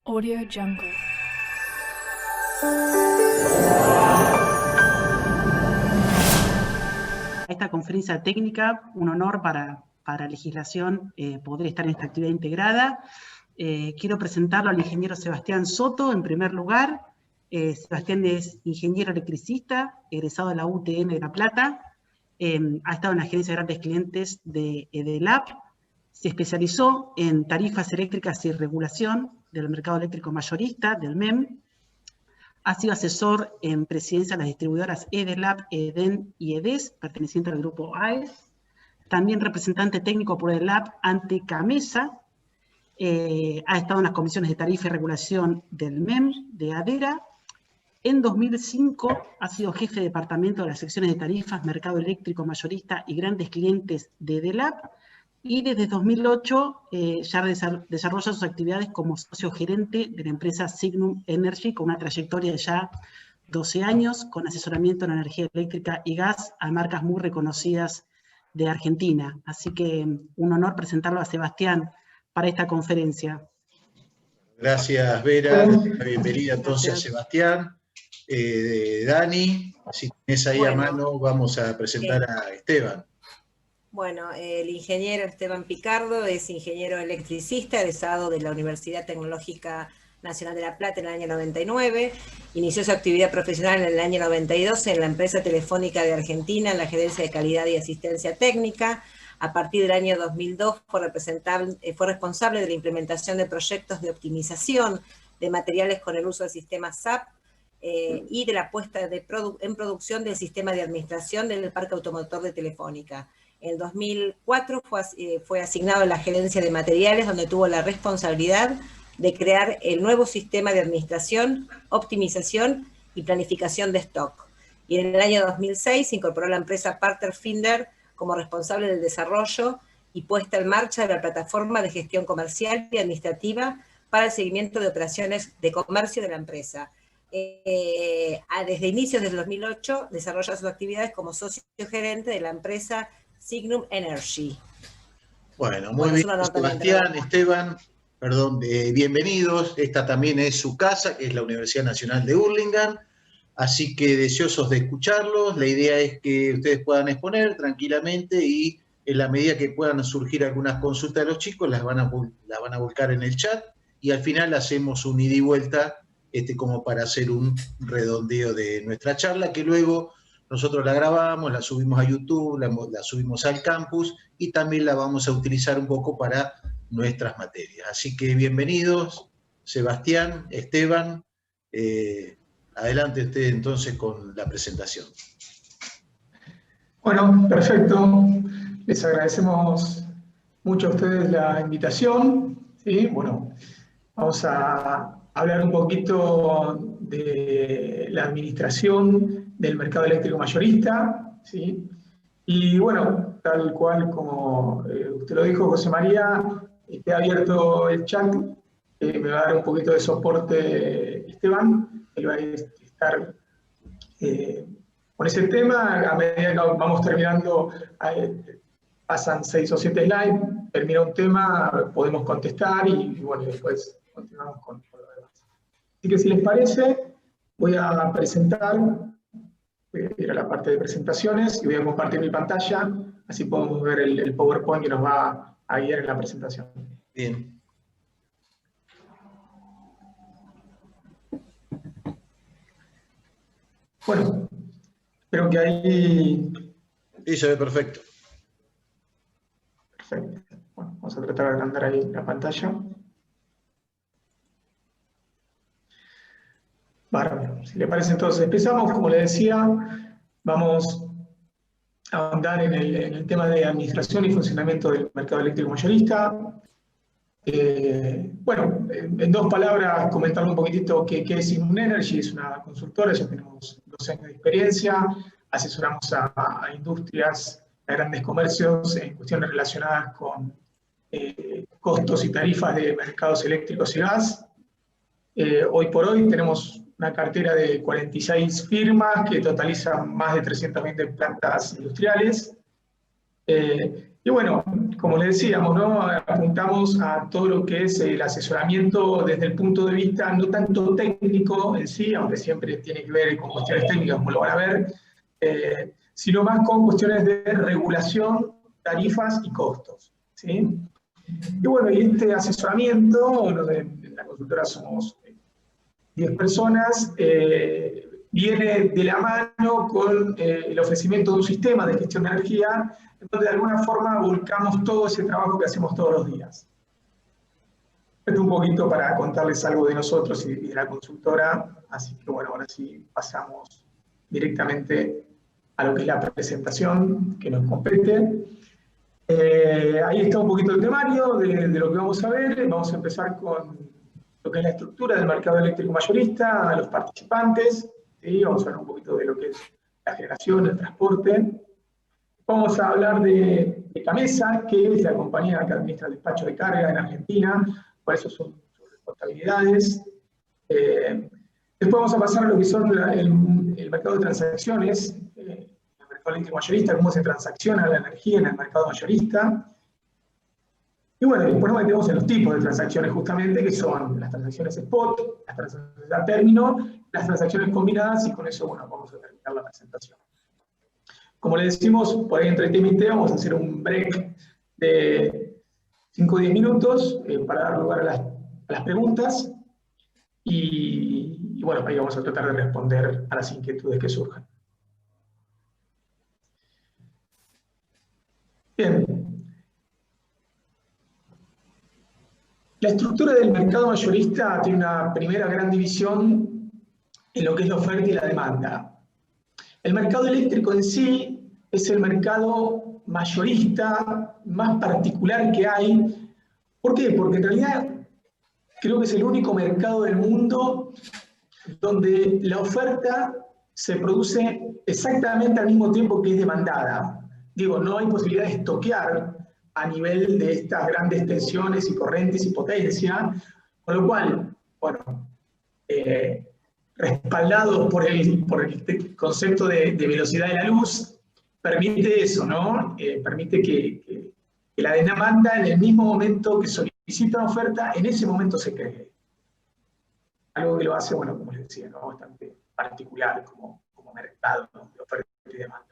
Audio Jungle. Esta conferencia técnica, un honor para legislación poder estar en esta actividad integrada. Quiero presentarlo al ingeniero Sebastián Soto, en primer lugar. Sebastián es ingeniero electricista, egresado de la UTN de La Plata. Ha estado en la gerencia de grandes clientes de EDELAP. Se especializó en tarifas eléctricas y regulación del mercado eléctrico mayorista, del MEM. Ha sido asesor en presidencia de las distribuidoras EDELAP, EDEN y EDES, pertenecientes al grupo AES. También representante técnico por EDELAP ante CAMESA. Ha estado en las comisiones de tarifa y regulación del MEM, de ADERA. En 2005 ha sido jefe de departamento de las secciones de tarifas, mercado eléctrico mayorista y grandes clientes de EDELAP. Y desde 2008 ya desarrolla sus actividades como socio gerente de la empresa Signum Energy, con una trayectoria de ya 12 años, con asesoramiento en energía eléctrica y gas a marcas muy reconocidas de Argentina. Así que un honor presentarlo a Sebastián para esta conferencia. Gracias, Vera. La bienvenida entonces a Sebastián. Dani, si tenés ahí a mano, vamos a presentar a Esteban. Bueno, el ingeniero Esteban Picardo es ingeniero electricista, egresado de la Universidad Tecnológica Nacional de La Plata en el año 99. Inició su actividad profesional en el año 92 en la empresa Telefónica de Argentina, en la gerencia de calidad y asistencia técnica. A partir del año 2002 fue responsable de la implementación de proyectos de optimización de materiales con el uso del sistema SAP y de la puesta en producción del sistema de administración del parque automotor de Telefónica. En 2004 fue asignado a la gerencia de materiales, donde tuvo la responsabilidad de crear el nuevo sistema de administración, optimización y planificación de stock. Y en el año 2006 se incorporó a la empresa Partner Finder como responsable del desarrollo y puesta en marcha de la plataforma de gestión comercial y administrativa para el seguimiento de operaciones de comercio de la empresa. Desde inicios del 2008 desarrolla sus actividades como socio gerente de la empresa Signum Energy. Bueno, muy bien, Sebastián, Esteban, perdón, bienvenidos. Esta también es su casa, que es la Universidad Nacional de Hurlingham, así que deseosos de escucharlos. La idea es que ustedes puedan exponer tranquilamente y en la medida que puedan surgir algunas consultas de los chicos, las van a volcar en el chat y al final hacemos un ida y vuelta como para hacer un redondeo de nuestra charla, que luego nosotros la grabamos, la subimos a YouTube, la subimos al campus y también la vamos a utilizar un poco para nuestras materias. Así que bienvenidos, Sebastián, Esteban. Adelante usted entonces con la presentación. Bueno, perfecto. Les agradecemos mucho a ustedes la invitación. ¿Sí? Bueno, vamos a hablar un poquito de la administración del mercado eléctrico mayorista, ¿sí? Y bueno, tal cual como usted lo dijo, José María, está abierto el chat, me va a dar un poquito de soporte Esteban, él va a estar con ese tema. A medida que vamos terminando, pasan 6 o 7 slides, termina un tema, podemos contestar y bueno, después continuamos con lo demás. Así que si les parece, voy a presentar, voy a ir a la parte de presentaciones y voy a compartir mi pantalla, así podemos ver el PowerPoint que nos va a guiar en la presentación. Bien. Bueno, espero que ahí... Sí, se ve perfecto. Perfecto. Bueno, vamos a tratar de agrandar ahí la pantalla. Bárbaro. Si le parece, entonces empezamos. Como le decía, vamos a ahondar en el tema de administración y funcionamiento del mercado eléctrico mayorista. Bueno, en 2 palabras, comentarle un poquitito qué es Signum Energy. Es una consultora, ya tenemos 12 años de experiencia, asesoramos a industrias, a grandes comercios en cuestiones relacionadas con costos y tarifas de mercados eléctricos y gas. Hoy por hoy tenemos una cartera de 46 firmas que totalizan más de 320 plantas industriales. Y bueno, como les decíamos, ¿no? Apuntamos a todo lo que es el asesoramiento desde el punto de vista no tanto técnico en sí, aunque siempre tiene que ver con cuestiones técnicas, como lo van a ver, sino más con cuestiones de regulación, tarifas y costos, ¿sí? Y bueno, y este asesoramiento, en la consultora somos 10 personas, viene de la mano con el ofrecimiento de un sistema de gestión de energía, donde de alguna forma volcamos todo ese trabajo que hacemos todos los días. Esto un poquito para contarles algo de nosotros y de la consultora, así que bueno, ahora sí pasamos directamente a lo que es la presentación que nos compete. Ahí está un poquito el temario de lo que vamos a ver. Vamos a empezar con lo que es la estructura del mercado eléctrico mayorista, a los participantes, ¿sí? Vamos a hablar un poquito de lo que es la generación, el transporte. Vamos a hablar de CAMESA, que es la compañía que administra el despacho de carga en Argentina, por eso son sus responsabilidades. Después vamos a pasar a lo que son el mercado de transacciones, el mercado eléctrico mayorista, cómo se transacciona la energía en el mercado mayorista. Y bueno, después nos metemos en los tipos de transacciones justamente, que son las transacciones spot, las transacciones a término, las transacciones combinadas, y con eso, bueno, vamos a terminar la presentación. Como les decimos, por ahí entre tema y tema vamos a hacer un break de 5 o 10 minutos para dar lugar a las preguntas, y bueno, ahí vamos a tratar de responder a las inquietudes que surjan. Bien. La estructura del mercado mayorista tiene una primera gran división en lo que es la oferta y la demanda. El mercado eléctrico en sí es el mercado mayorista más particular que hay. ¿Por qué? Porque en realidad creo que es el único mercado del mundo donde la oferta se produce exactamente al mismo tiempo que es demandada. Digo, no hay posibilidad de estoquear a nivel de estas grandes tensiones y corrientes y potencia, con lo cual, bueno, respaldados por el concepto de velocidad de la luz, permite eso, ¿no? Permite que la demanda en el mismo momento que solicita una oferta, en ese momento se cree. Algo que lo hace, bueno, como les decía, ¿no? Bastante particular como mercado, ¿no? De oferta y demanda.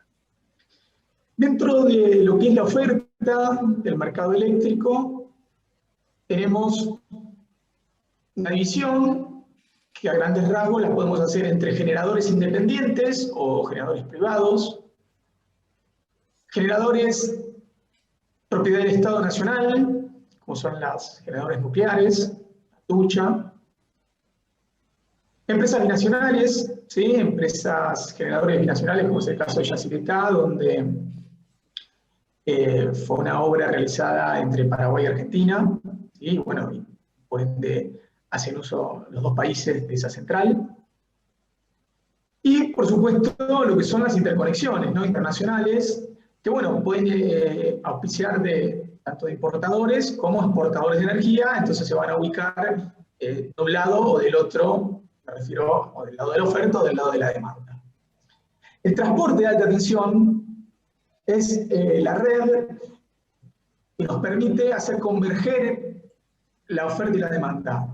Dentro de lo que es la oferta del mercado eléctrico, tenemos una división que a grandes rasgos la podemos hacer entre generadores independientes o generadores privados, generadores propiedad del Estado Nacional, como son los generadores nucleares, la Tucha, empresas binacionales, ¿sí? Empresas generadores binacionales, como es el caso de Yacyretá, donde fue una obra realizada entre Paraguay y Argentina, ¿sí? Y bueno, y por ende hacen uso los dos países de esa central. Y por supuesto lo que son las interconexiones, ¿no? Internacionales, que bueno, pueden auspiciar tanto de importadores como exportadores de energía, entonces se van a ubicar de un lado o del otro, me refiero o del lado de la oferta o del lado de la demanda. El transporte de alta tensión es la red que nos permite hacer converger la oferta y la demanda.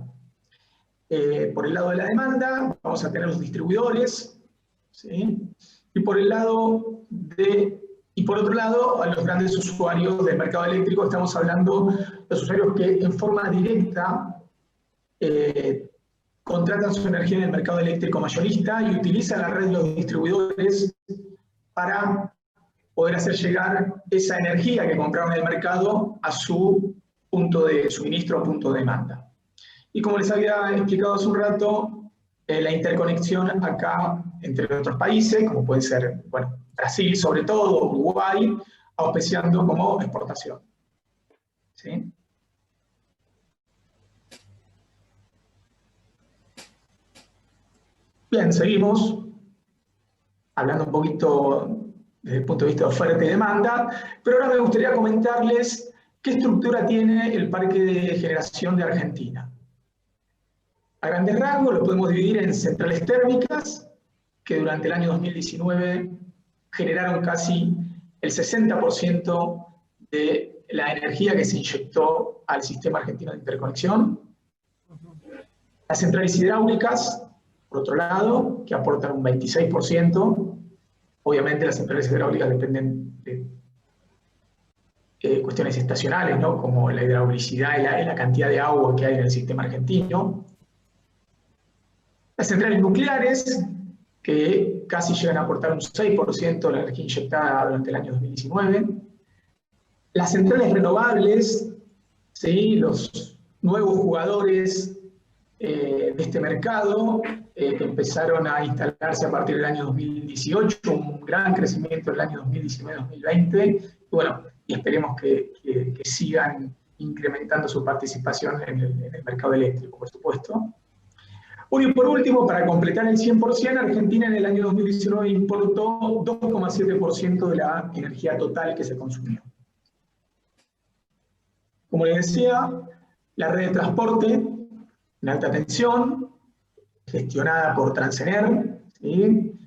Por el lado de la demanda vamos a tener los distribuidores, ¿sí? Y por otro lado, a los grandes usuarios del mercado eléctrico, estamos hablando de los usuarios que en forma directa contratan su energía en el mercado eléctrico mayorista y utilizan la red de los distribuidores para poder hacer llegar esa energía que compraron en el mercado a su punto de suministro o punto de demanda. Y como les había explicado hace un rato, la interconexión acá entre otros países, como puede ser, bueno, Brasil sobre todo, Uruguay, auspiciando como exportación. ¿Sí? Bien, seguimos hablando un poquito desde el punto de vista de oferta y demanda, pero ahora me gustaría comentarles qué estructura tiene el parque de generación de Argentina. A grandes rasgos lo podemos dividir en centrales térmicas, que durante el año 2019 generaron casi el 60% de la energía que se inyectó al sistema argentino de interconexión. Las centrales hidráulicas, por otro lado, que aportan un 26%. Obviamente las centrales hidráulicas dependen de cuestiones estacionales, ¿no? Como la hidraulicidad y la cantidad de agua que hay en el sistema argentino. Las centrales nucleares, que casi llegan a aportar un 6% de la energía inyectada durante el año 2019. Las centrales renovables, ¿sí? Los nuevos jugadores de este mercado, que empezaron a instalarse a partir del año 2018, un gran crecimiento en el año 2019-2020, y bueno, y esperemos que sigan incrementando su participación en el mercado eléctrico, por supuesto. Bueno, y por último, para completar el 100%, Argentina en el año 2019 importó 2,7% de la energía total que se consumió. Como les decía, la red de transporte en alta tensión, gestionada por Transener, ¿sí?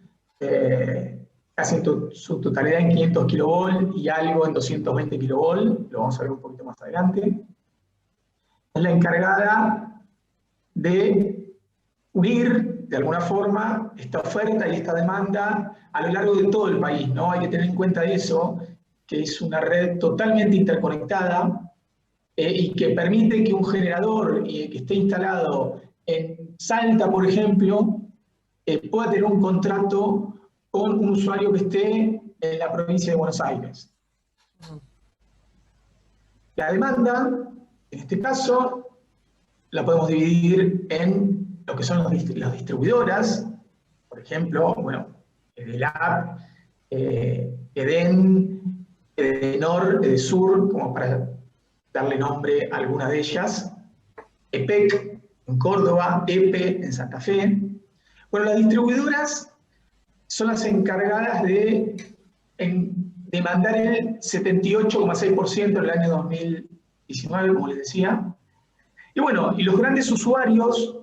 Casi en su totalidad en 500 kV y algo en 220 kV, lo vamos a ver un poquito más adelante. Es la encargada de unir, de alguna forma, esta oferta y esta demanda a lo largo de todo el país, ¿no? Hay que tener en cuenta eso, que es una red totalmente interconectada y que permite que un generador que esté instalado en Salta, por ejemplo, pueda tener un contrato con un usuario que esté en la provincia de Buenos Aires. La demanda, en este caso, la podemos dividir en lo que son las distribuidoras, por ejemplo, bueno, Edelap, Eden, Edenor, Edesur, como para darle nombre a alguna de ellas, EPEC en Córdoba, EPE en Santa Fe. Bueno, las distribuidoras son las encargadas de demandar el 78,6% en el año 2019, como les decía. Y bueno, y los grandes usuarios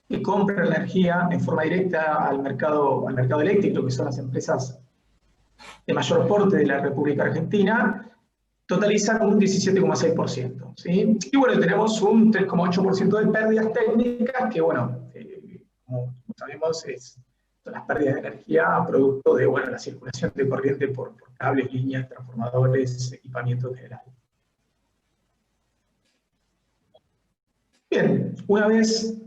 que compran la energía en forma directa al mercado eléctrico, que son las empresas de mayor porte de la República Argentina, totalizan un 17,6%. ¿sí? Y bueno, tenemos un 3,8% de pérdidas técnicas, que bueno, como sabemos, son las pérdidas de energía producto de bueno, la circulación de corriente por cables, líneas, transformadores, equipamiento general. Bien, una vez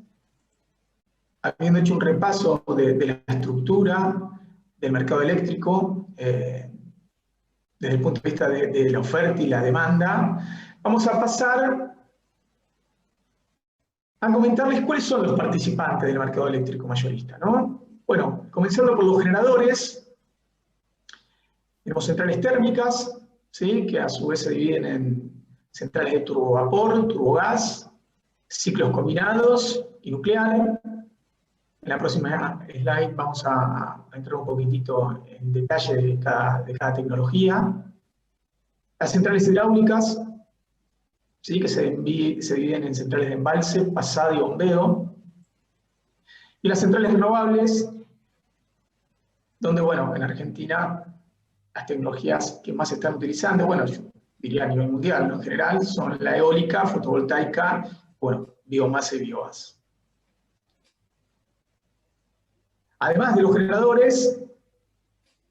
habiendo hecho un repaso de la estructura del mercado eléctrico, desde el punto de vista de la oferta y la demanda, vamos a pasar a comentarles cuáles son los participantes del mercado eléctrico mayorista, ¿no? Bueno, comenzando por los generadores, tenemos centrales térmicas, ¿sí? Que a su vez se dividen en centrales de turbovapor, turbogás, ciclos combinados y nuclear. En la próxima slide vamos a entrar un poquitito en detalle de cada tecnología. Las centrales hidráulicas, ¿sí? Que se dividen en centrales de embalse, pasada y bombeo. Y las centrales renovables, donde, bueno, en Argentina las tecnologías que más se están utilizando, bueno, yo diría a nivel mundial, ¿no? En general, son la eólica, fotovoltaica, bueno, biomasa y biogás. Además de los generadores,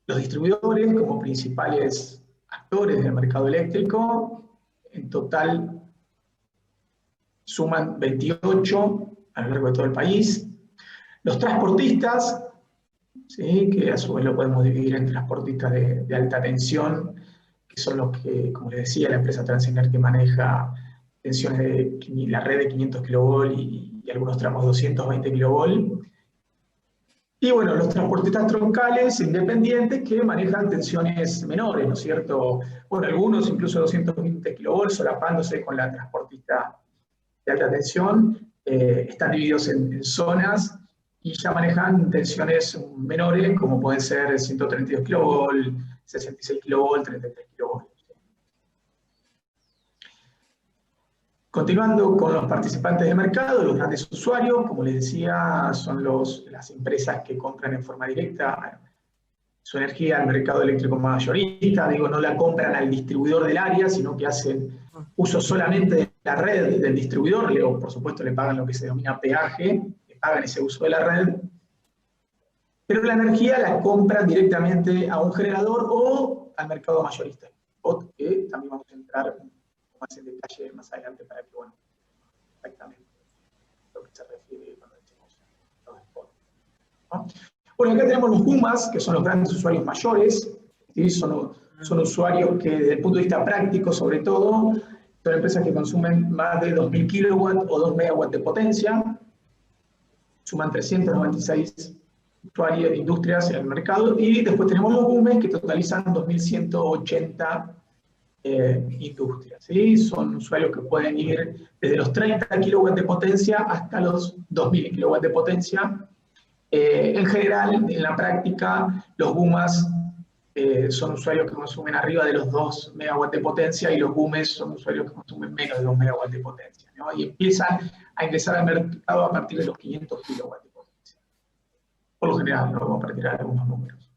los distribuidores como principales actores del mercado eléctrico, en total suman 28 a lo largo de todo el país. Los transportistas, ¿sí? Que a su vez lo podemos dividir en transportistas de alta tensión, que son los que, como les decía, la empresa Transener que maneja tensiones de la red de 500 kV y algunos tramos de 220 kV. Y bueno, los transportistas troncales independientes que manejan tensiones menores, ¿no es cierto? Bueno, algunos incluso 220 kV solapándose con la transportista de alta tensión, están divididos en zonas y ya manejan tensiones menores, como pueden ser 132 kV, 66 kV, 33 kV. Continuando con los participantes de mercado, los grandes usuarios, como les decía, son las empresas que compran en forma directa su energía al mercado eléctrico mayorista, digo, no la compran al distribuidor del área, sino que hacen uso solamente de la red del distribuidor, luego por supuesto le pagan lo que se denomina peaje, le pagan ese uso de la red, pero la energía la compran directamente a un generador o al mercado mayorista, que también vamos a entrar un poco más en detalle más adelante para que, bueno, exactamente lo que se refiere cuando decimos los spots, ¿no? Bueno, acá tenemos los GUMAS, que son los grandes usuarios mayores, ¿sí? Son usuarios que desde el punto de vista práctico, sobre todo, son empresas que consumen más de 2.000 kilowatts o 2 megawatts de potencia, suman 396 usuarios de industrias en el mercado, y después tenemos los GUMES, que totalizan 2.180 industrias, ¿sí? Son usuarios que pueden ir desde los 30 kilowatts de potencia hasta los 2.000 kilowatts de potencia. En general, en la práctica, los GUMAS son usuarios que consumen arriba de los 2 megawatts de potencia y los GUMES son usuarios que consumen menos de 2 megawatts de potencia, ¿no? Y empiezan a ingresar al mercado a partir de los 500 kilowatts de potencia. Por lo general, no vamos a partir de algunos números.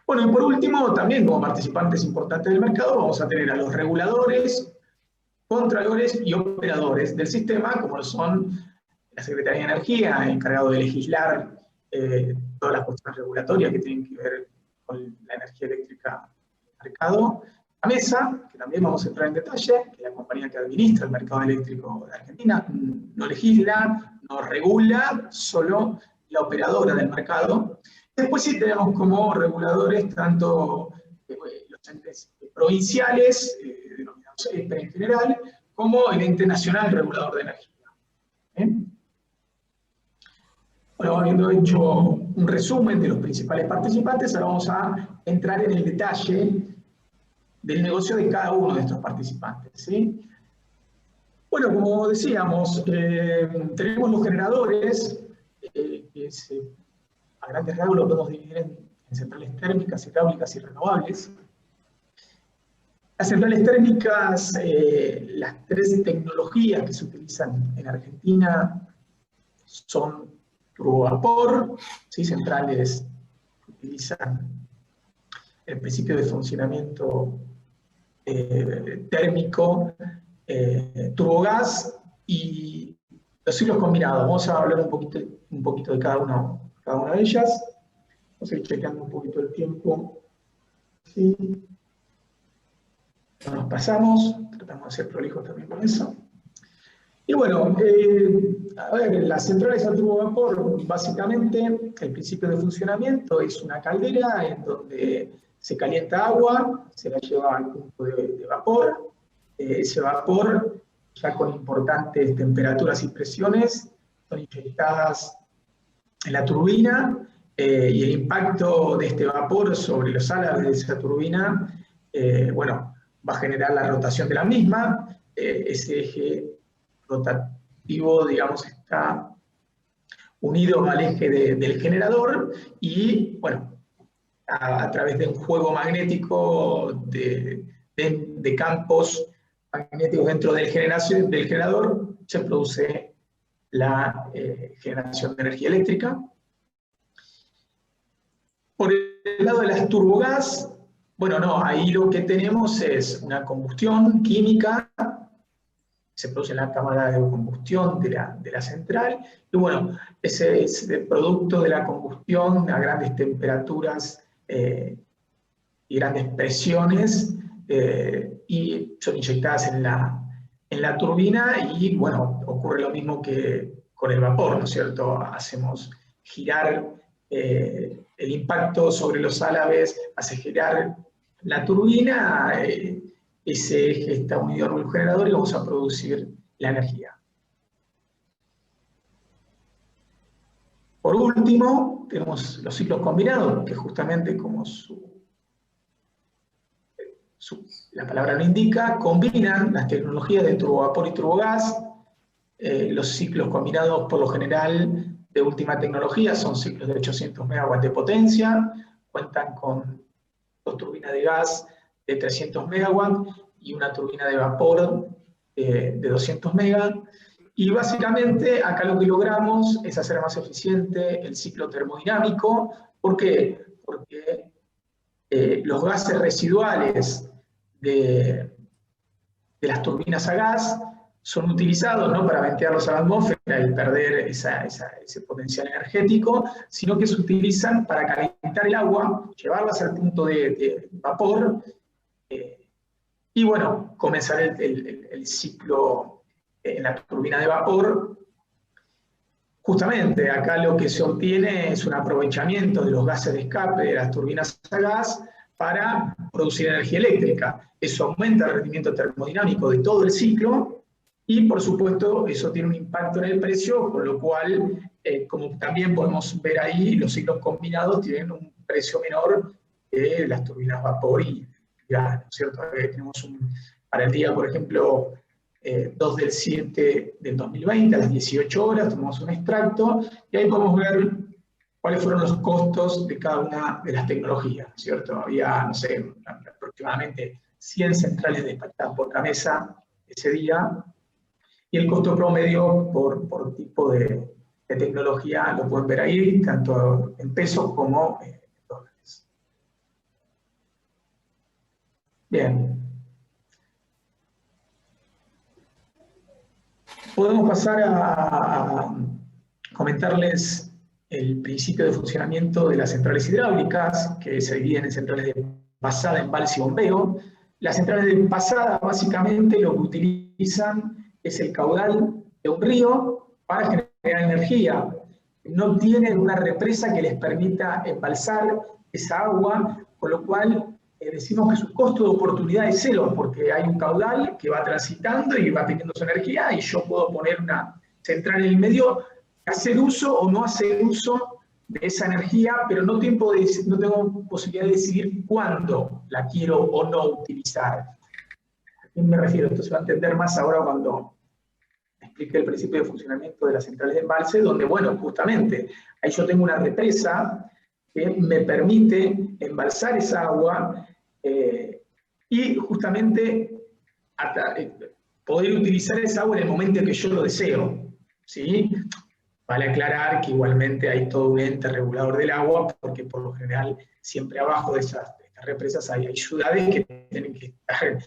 Bueno, y por último, también como participantes importantes del mercado, vamos a tener a los reguladores, controladores y operadores del sistema, como lo son la Secretaría de Energía, encargado de legislar todas las cuestiones regulatorias que tienen que ver con la energía eléctrica del mercado. La MESA, que también vamos a entrar en detalle, que es la compañía que administra el mercado eléctrico de Argentina, no legisla, no regula, solo la operadora del mercado. Después sí tenemos como reguladores tanto los entes provinciales, denominados EPRE en general, como el ente nacional regulador de energía. Bueno, habiendo hecho un resumen de los principales participantes, ahora vamos a entrar en el detalle del negocio de cada uno de estos participantes, ¿sí? Bueno, como decíamos, tenemos los generadores, que a grandes rasgos lo podemos dividir en centrales térmicas, hidráulicas y renovables. Las centrales térmicas, las tres tecnologías que se utilizan en Argentina son turbovapor, ¿sí? Centrales que utilizan el principio de funcionamiento térmico, turbogás y los ciclos combinados. Vamos a hablar un poquito de cada una de ellas. Vamos a ir chequeando un poquito el tiempo. ¿Sí? No nos pasamos, tratamos de ser prolijos también con eso. Y bueno, a ver, las centrales a turbovapor, básicamente, el principio de funcionamiento es una caldera en donde se calienta agua, se la lleva al punto de vapor. Ese vapor, ya con importantes temperaturas y presiones, son inyectadas en la turbina, y el impacto de este vapor sobre los álabes de esa turbina, bueno, va a generar la rotación de la misma. Ese eje rotativo, digamos, está unido al eje del generador y, bueno, a través de un juego magnético de campos magnéticos dentro del generador se produce la generación de energía eléctrica. Por el lado de las turbogás, bueno, no, ahí lo que tenemos es una combustión química, se produce en la cámara de combustión de la central, y bueno, ese es el producto de la combustión a grandes temperaturas y grandes presiones, y son inyectadas en la turbina, y bueno, ocurre lo mismo que con el vapor, ¿no es cierto? Hacemos girar el impacto sobre los álabes, hace girar la turbina, ese eje está unido al generador y vamos a producir la energía. Por último, tenemos los ciclos combinados, que justamente como la palabra lo indica, combinan las tecnologías de turbovapor y turbogás. Los ciclos combinados, por lo general, de última tecnología, son ciclos de 800 megawatts de potencia, cuentan con 2 turbinas de gas de 300 megawatts y una turbina de vapor de 200 megas. Y básicamente acá lo que logramos es hacer más eficiente el ciclo termodinámico. ¿Por qué? porque los gases residuales de las turbinas a gas son utilizados no para ventearlos a la atmósfera y perder ese potencial energético, sino que se utilizan para calentar el agua, llevarlas al punto de vapor, y bueno, comenzar el ciclo en la turbina de vapor. Justamente acá lo que se obtiene es un aprovechamiento de los gases de escape de las turbinas a gas para producir energía eléctrica. Eso aumenta el rendimiento termodinámico de todo el ciclo y, por supuesto, eso tiene un impacto en el precio, con lo cual, como también podemos ver ahí, los ciclos combinados tienen un precio menor que las turbinas vapor y gas, ¿no es cierto? Tenemos para el día, por ejemplo, 2/7/2020, a las 18 horas, tomamos un extracto y ahí podemos ver cuáles fueron los costos de cada una de las tecnologías, ¿cierto? Había, no sé, aproximadamente 100 centrales despachadas por cabeza ese día, y el costo promedio por tipo de tecnología lo pueden ver ahí, tanto en pesos como en dólares. Bien. Podemos pasar a comentarles el principio de funcionamiento de las centrales hidráulicas, que se dividen en centrales de pasada, embalse y bombeo. Las centrales de pasada, básicamente, lo que utilizan es el caudal de un río para generar energía. No tienen una represa que les permita embalsar esa agua, con lo cual decimos que su costo de oportunidad es cero, porque hay un caudal que va transitando y va teniendo su energía, y yo puedo poner una central en el medio, hacer uso o no hacer uso de esa energía, pero no tengo posibilidad de decidir cuándo la quiero o no utilizar. ¿A qué me refiero? Esto se va a entender más ahora cuando explique el principio de funcionamiento de las centrales de embalse, donde, bueno, justamente, ahí yo tengo una represa que me permite embalsar esa agua y justamente poder utilizar esa agua en el momento que yo lo deseo, ¿sí? Vale aclarar que igualmente hay todo un ente regulador del agua, porque por lo general siempre abajo de estas represas hay ciudades que tienen que estar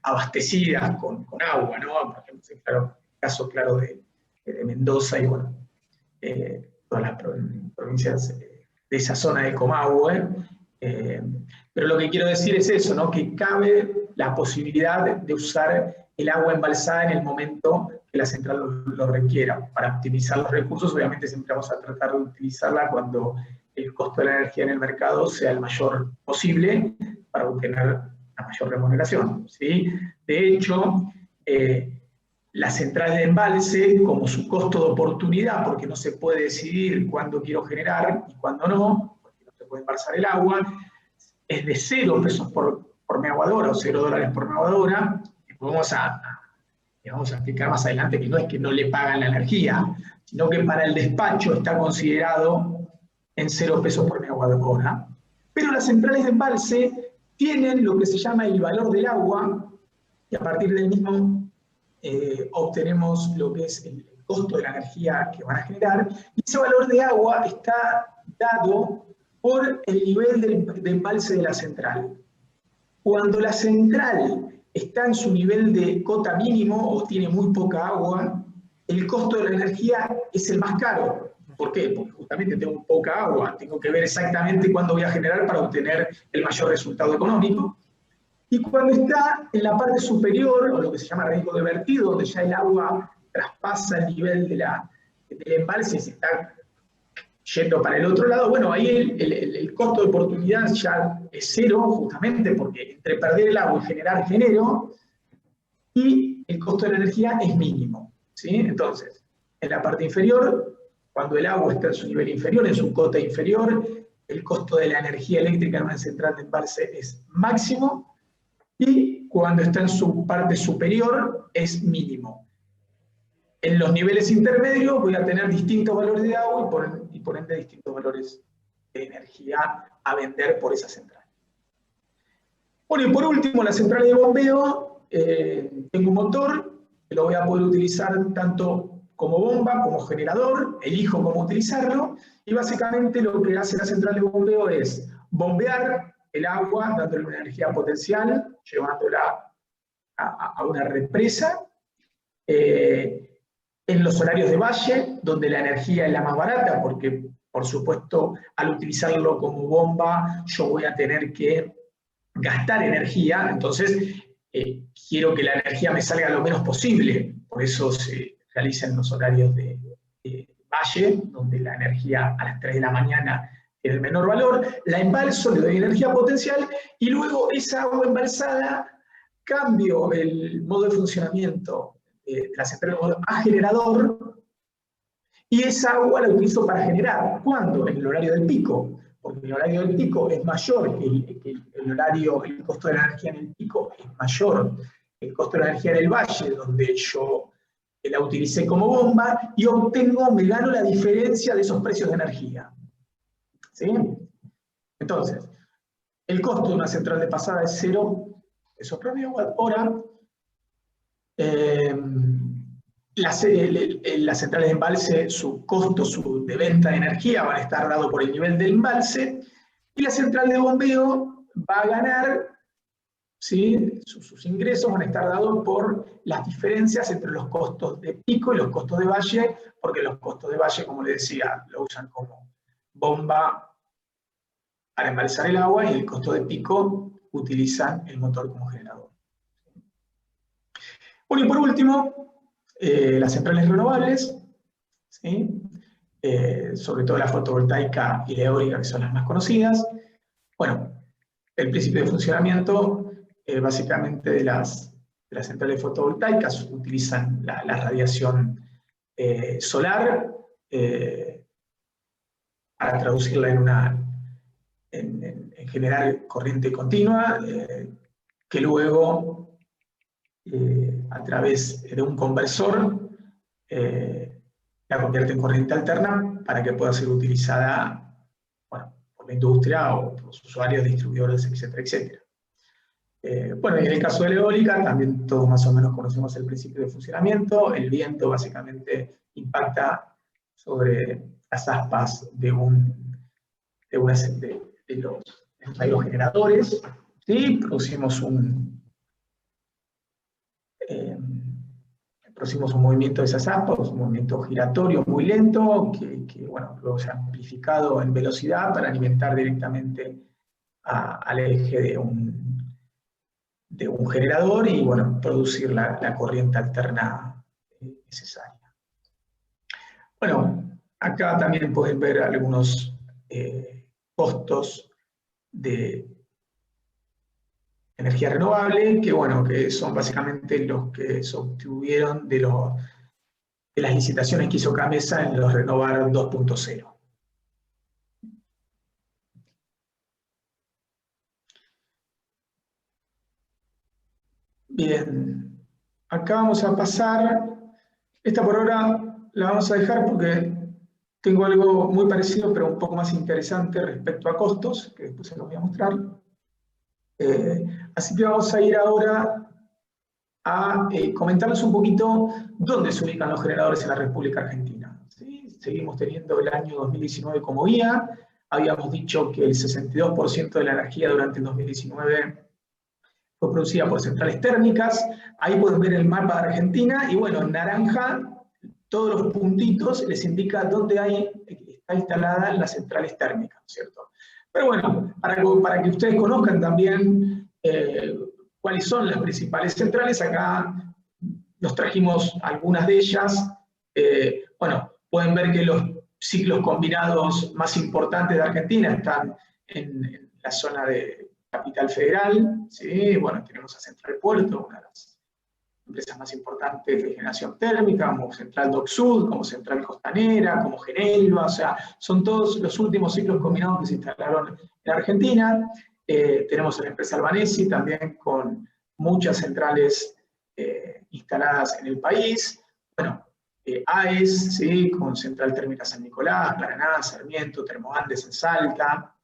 abastecidas con agua, ¿no? Por ejemplo, el caso claro de Mendoza y, bueno, todas las provincias de esa zona de Comahue. Pero lo que quiero decir es eso, ¿no? Que cabe la posibilidad de usar el agua embalsada en el momento que la central lo requiera. Para optimizar los recursos, obviamente siempre vamos a tratar de utilizarla cuando el costo de la energía en el mercado sea el mayor posible para obtener la mayor remuneración, ¿sí? De hecho, las centrales de embalse, como su costo de oportunidad, porque no se puede decidir cuándo quiero generar y cuándo no, porque no se puede embalsar el agua, es de 0 pesos por megawatt-hora o $0 por megawatt-hora. Vamos a explicar más adelante que no es que no le pagan la energía, sino que para el despacho está considerado en 0 pesos por megawatt-hora. Pero las centrales de embalse tienen lo que se llama el valor del agua, y a partir del mismo obtenemos lo que es el costo de la energía que van a generar, y ese valor de agua está dado por el nivel de embalse de la central. Cuando la central está en su nivel de cota mínimo o tiene muy poca agua, el costo de la energía es el más caro. ¿Por qué? Porque justamente tengo poca agua, tengo que ver exactamente cuándo voy a generar para obtener el mayor resultado económico. Y cuando está en la parte superior, o lo que se llama riesgo de vertido, donde ya el agua traspasa el nivel del embalse y se está yendo para el otro lado, bueno, ahí el costo de oportunidad ya es 0, justamente porque entre perder el agua y generar genero, y el costo de la energía es mínimo, ¿sí? Entonces, en la parte inferior, cuando el agua está en su nivel inferior, en su cota inferior, el costo de la energía eléctrica en una central de embalse es máximo, y cuando está en su parte superior es mínimo. En los niveles intermedios voy a tener distintos valores de agua y por ende distintos valores de energía a vender por esa central. Bueno, y por último, la central de bombeo, tengo un motor que lo voy a poder utilizar tanto como bomba, como generador, elijo cómo utilizarlo, y básicamente lo que hace la central de bombeo es bombear el agua, dándole una energía potencial, llevándola a una represa, en los horarios de valle, donde la energía es la más barata, porque, por supuesto, al utilizarlo como bomba, yo voy a tener que gastar energía, entonces quiero que la energía me salga lo menos posible, por eso se realizan los horarios de valle, donde la energía a las 3 de la mañana tiene el menor valor, la embalso, le doy energía potencial, y luego esa agua embalsada cambio el modo de funcionamiento de la central a generador, y esa agua la utilizo para generar. ¿Cuándo? En el horario del pico, porque el horario del pico es mayor que el costo de la energía en el pico es mayor que el costo de la energía en el valle, donde yo la utilicé como bomba, y me gano la diferencia de esos precios de energía. ¿Sí? Entonces, el costo de una central de pasada es 0 pesos promedio hora. Las centrales de embalse, su costo de venta de energía van a estar dado por el nivel del embalse, y la central de bombeo va a ganar, ¿sí? Sus ingresos van a estar dados por las diferencias entre los costos de pico y los costos de valle, porque los costos de valle, como les decía, lo usan como bomba para embalsar el agua, y el costo de pico utilizan el motor como generador. Bueno, y por último, las centrales renovables, ¿sí? Sobre todo la fotovoltaica y la eólica, que son las más conocidas. Bueno, el principio de funcionamiento, básicamente de las centrales fotovoltaicas, utilizan la radiación solar para traducirla en generar corriente continua, que luego, a través de un conversor, la convierte en corriente alterna para que pueda ser utilizada, bueno, por la industria o por los usuarios, distribuidores, etcétera, etcétera. Bueno, y en el caso de la eólica, también todos más o menos conocemos el principio de funcionamiento. El viento básicamente impacta sobre las aspas de los aerogeneradores, ¿sí? Producimos un movimiento de esas aspas, un movimiento giratorio muy lento, que bueno, luego se ha amplificado en velocidad para alimentar directamente al eje de un generador y, bueno, producir la corriente alterna necesaria. Bueno, acá también pueden ver algunos costos de energía renovable, que, bueno, que son básicamente los que se obtuvieron de las licitaciones que hizo Camesa en los Renovar 2.0. Bien, acá vamos a pasar, esta por ahora la vamos a dejar porque tengo algo muy parecido, pero un poco más interesante respecto a costos, que después se los voy a mostrar. Así que vamos a ir ahora a comentarles un poquito dónde se ubican los generadores en la República Argentina. ¿Sí? Seguimos teniendo el año 2019 como guía. Habíamos dicho que el 62% de la energía durante el 2019 fue producida por centrales térmicas. Ahí pueden ver el mapa de Argentina, y, bueno, en naranja, todos los puntitos les indica dónde está instalada las centrales térmicas, ¿cierto? Pero bueno, para que ustedes conozcan también cuáles son las principales centrales, acá nos trajimos algunas de ellas. Bueno, pueden ver que los ciclos combinados más importantes de Argentina están en la zona de Capital Federal, ¿sí? Bueno, tenemos a Central Puerto, una de las empresas más importantes de generación térmica, como Central Dock Sud, como Central Costanera, como Genelva, o sea, son todos los últimos ciclos combinados que se instalaron en Argentina. Tenemos a la empresa Albanesi, también con muchas centrales instaladas en el país. Bueno, AES, ¿sí? Con Central Térmica San Nicolás, Paraná, Sarmiento, Termoandes en Salta.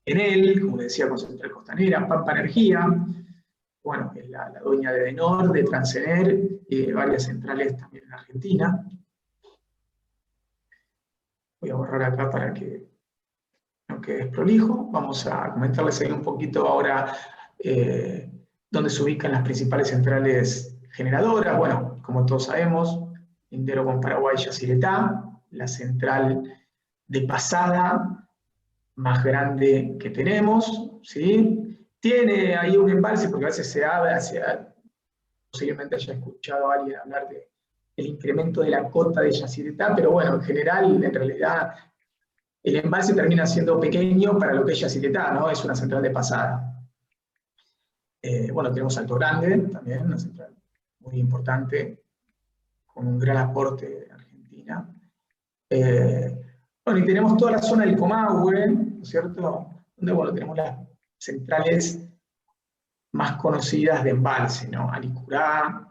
Enel, como les decía, con Central Costanera, Pampa Energía, bueno, es la dueña de Edenor, de Transener, varias centrales también en Argentina. Voy a borrar acá para que no no quede desprolijo. Vamos a comentarles ahí un poquito ahora dónde se ubican las principales centrales generadoras. Bueno, como todos sabemos, Lindero con Paraguay, Yacyretá, la central de pasada más grande que tenemos, ¿sí? Tiene ahí un embalse, porque a veces se habla, posiblemente haya escuchado a alguien hablar del incremento de la cota de Yacyretá, pero bueno, en general, en realidad, el embalse termina siendo pequeño para lo que es Yacyretá, ¿no? Es una central de pasada. Bueno, tenemos Alto Grande, también, una central muy importante, con un gran aporte de Argentina. Bueno, y tenemos toda la zona del Comahue, ¿no es cierto? Donde, bueno, tenemos las centrales más conocidas de embalse, ¿no? Alicurá,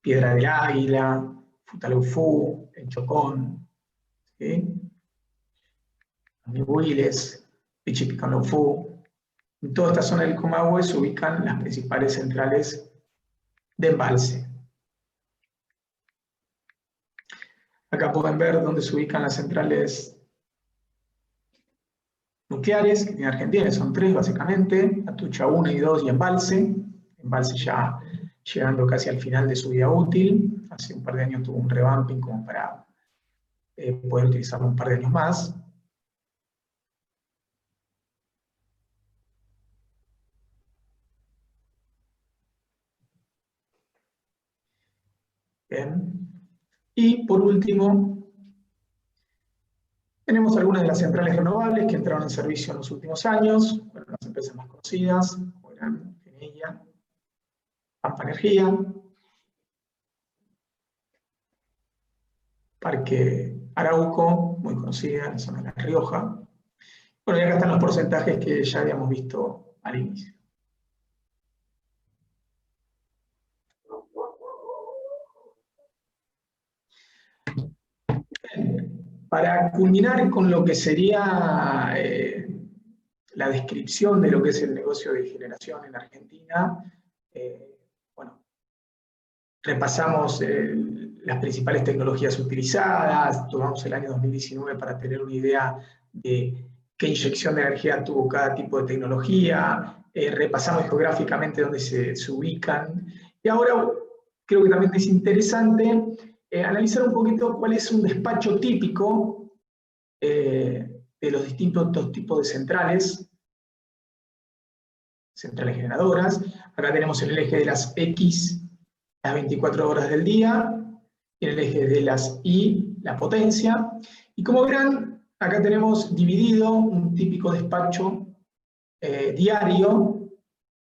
Piedra del Águila, Futaleufú, El Chocón, ¿sí? Nibuiles, Pichipicanofú. En toda esta zona del Comahue se ubican las principales centrales de embalse. Acá pueden ver dónde se ubican las centrales nucleares que tiene Argentina, son 3 básicamente, Atucha 1 y 2 y Embalse. Embalse ya llegando casi al final de su vida útil. Hace un par de años tuvo un revamping como para poder utilizarlo un par de años más. Bien. Y por último, tenemos algunas de las centrales renovables que entraron en servicio en los últimos años, bueno, las empresas más conocidas, como eran Enella, Pampa Energía, Parque Arauco, muy conocida en la zona de La Rioja. Bueno, y acá están los porcentajes que ya habíamos visto al inicio. Para culminar con lo que sería la descripción de lo que es el negocio de generación en Argentina, bueno, repasamos las principales tecnologías utilizadas, tomamos el año 2019 para tener una idea de qué inyección de energía tuvo cada tipo de tecnología, repasamos geográficamente dónde se ubican, y ahora creo que también es interesante analizar un poquito cuál es un despacho típico de los distintos tipos de centrales generadoras. Acá tenemos en el eje de las X, las 24 horas del día, y en el eje de las Y, la potencia. Y como verán, acá tenemos dividido un típico despacho diario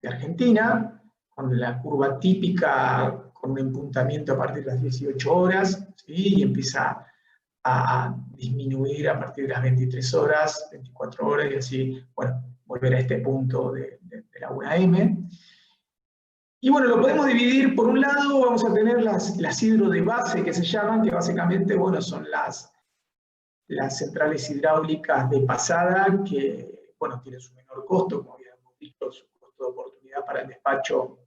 de Argentina, con la curva típica, con un empuntamiento a partir de las 18 horas, ¿sí? Y empieza a disminuir a partir de las 23 horas, 24 horas, y así, bueno, volver a este punto de la 1M. Y bueno, lo podemos dividir, por un lado vamos a tener las hidro de base que se llaman, que básicamente, bueno, son las centrales hidráulicas de pasada, que, bueno, tienen su menor costo, como habíamos visto, su costo de oportunidad para el despacho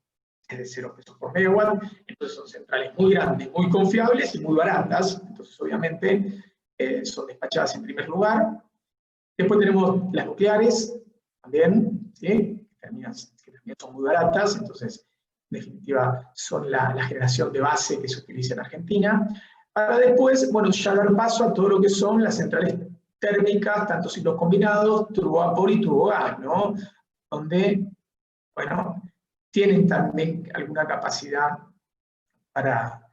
es de 0 pesos por megawatt, entonces son centrales muy grandes, muy confiables y muy baratas, entonces obviamente son despachadas en primer lugar. Después tenemos las nucleares, también, ¿sí? que también son muy baratas, entonces en definitiva son la generación de base que se utiliza en Argentina, para después, bueno, ya dar paso a todo lo que son las centrales térmicas, tanto ciclos combinados, turbovapor y turbogas, ¿no? Donde, bueno, tienen también alguna capacidad para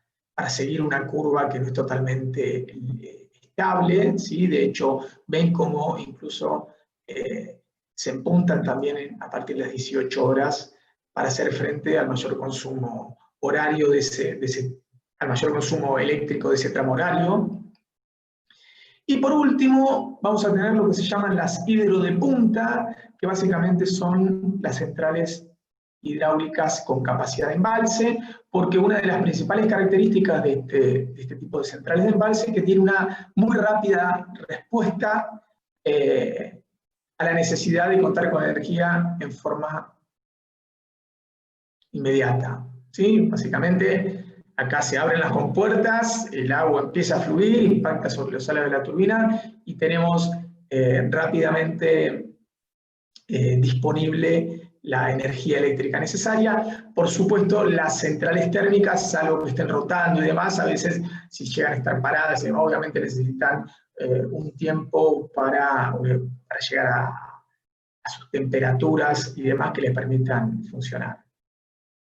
seguir una curva que no es totalmente estable, ¿sí? De hecho, ven cómo incluso se empuntan también a partir de las 18 horas para hacer frente al mayor consumo horario al mayor consumo eléctrico de ese tramo horario. Y por último, vamos a tener lo que se llaman las hidro de punta, que básicamente son las centrales hidráulicas con capacidad de embalse, porque una de las principales características de este tipo de centrales de embalse es que tiene una muy rápida respuesta a la necesidad de contar con energía en forma inmediata, ¿sí? Básicamente, acá se abren las compuertas, el agua empieza a fluir, impacta sobre los alas de la turbina y tenemos rápidamente disponible la energía eléctrica necesaria. Por supuesto, las centrales térmicas, salvo que estén rotando y demás, a veces si llegan a estar paradas, obviamente necesitan un tiempo para llegar a sus temperaturas y demás que les permitan funcionar.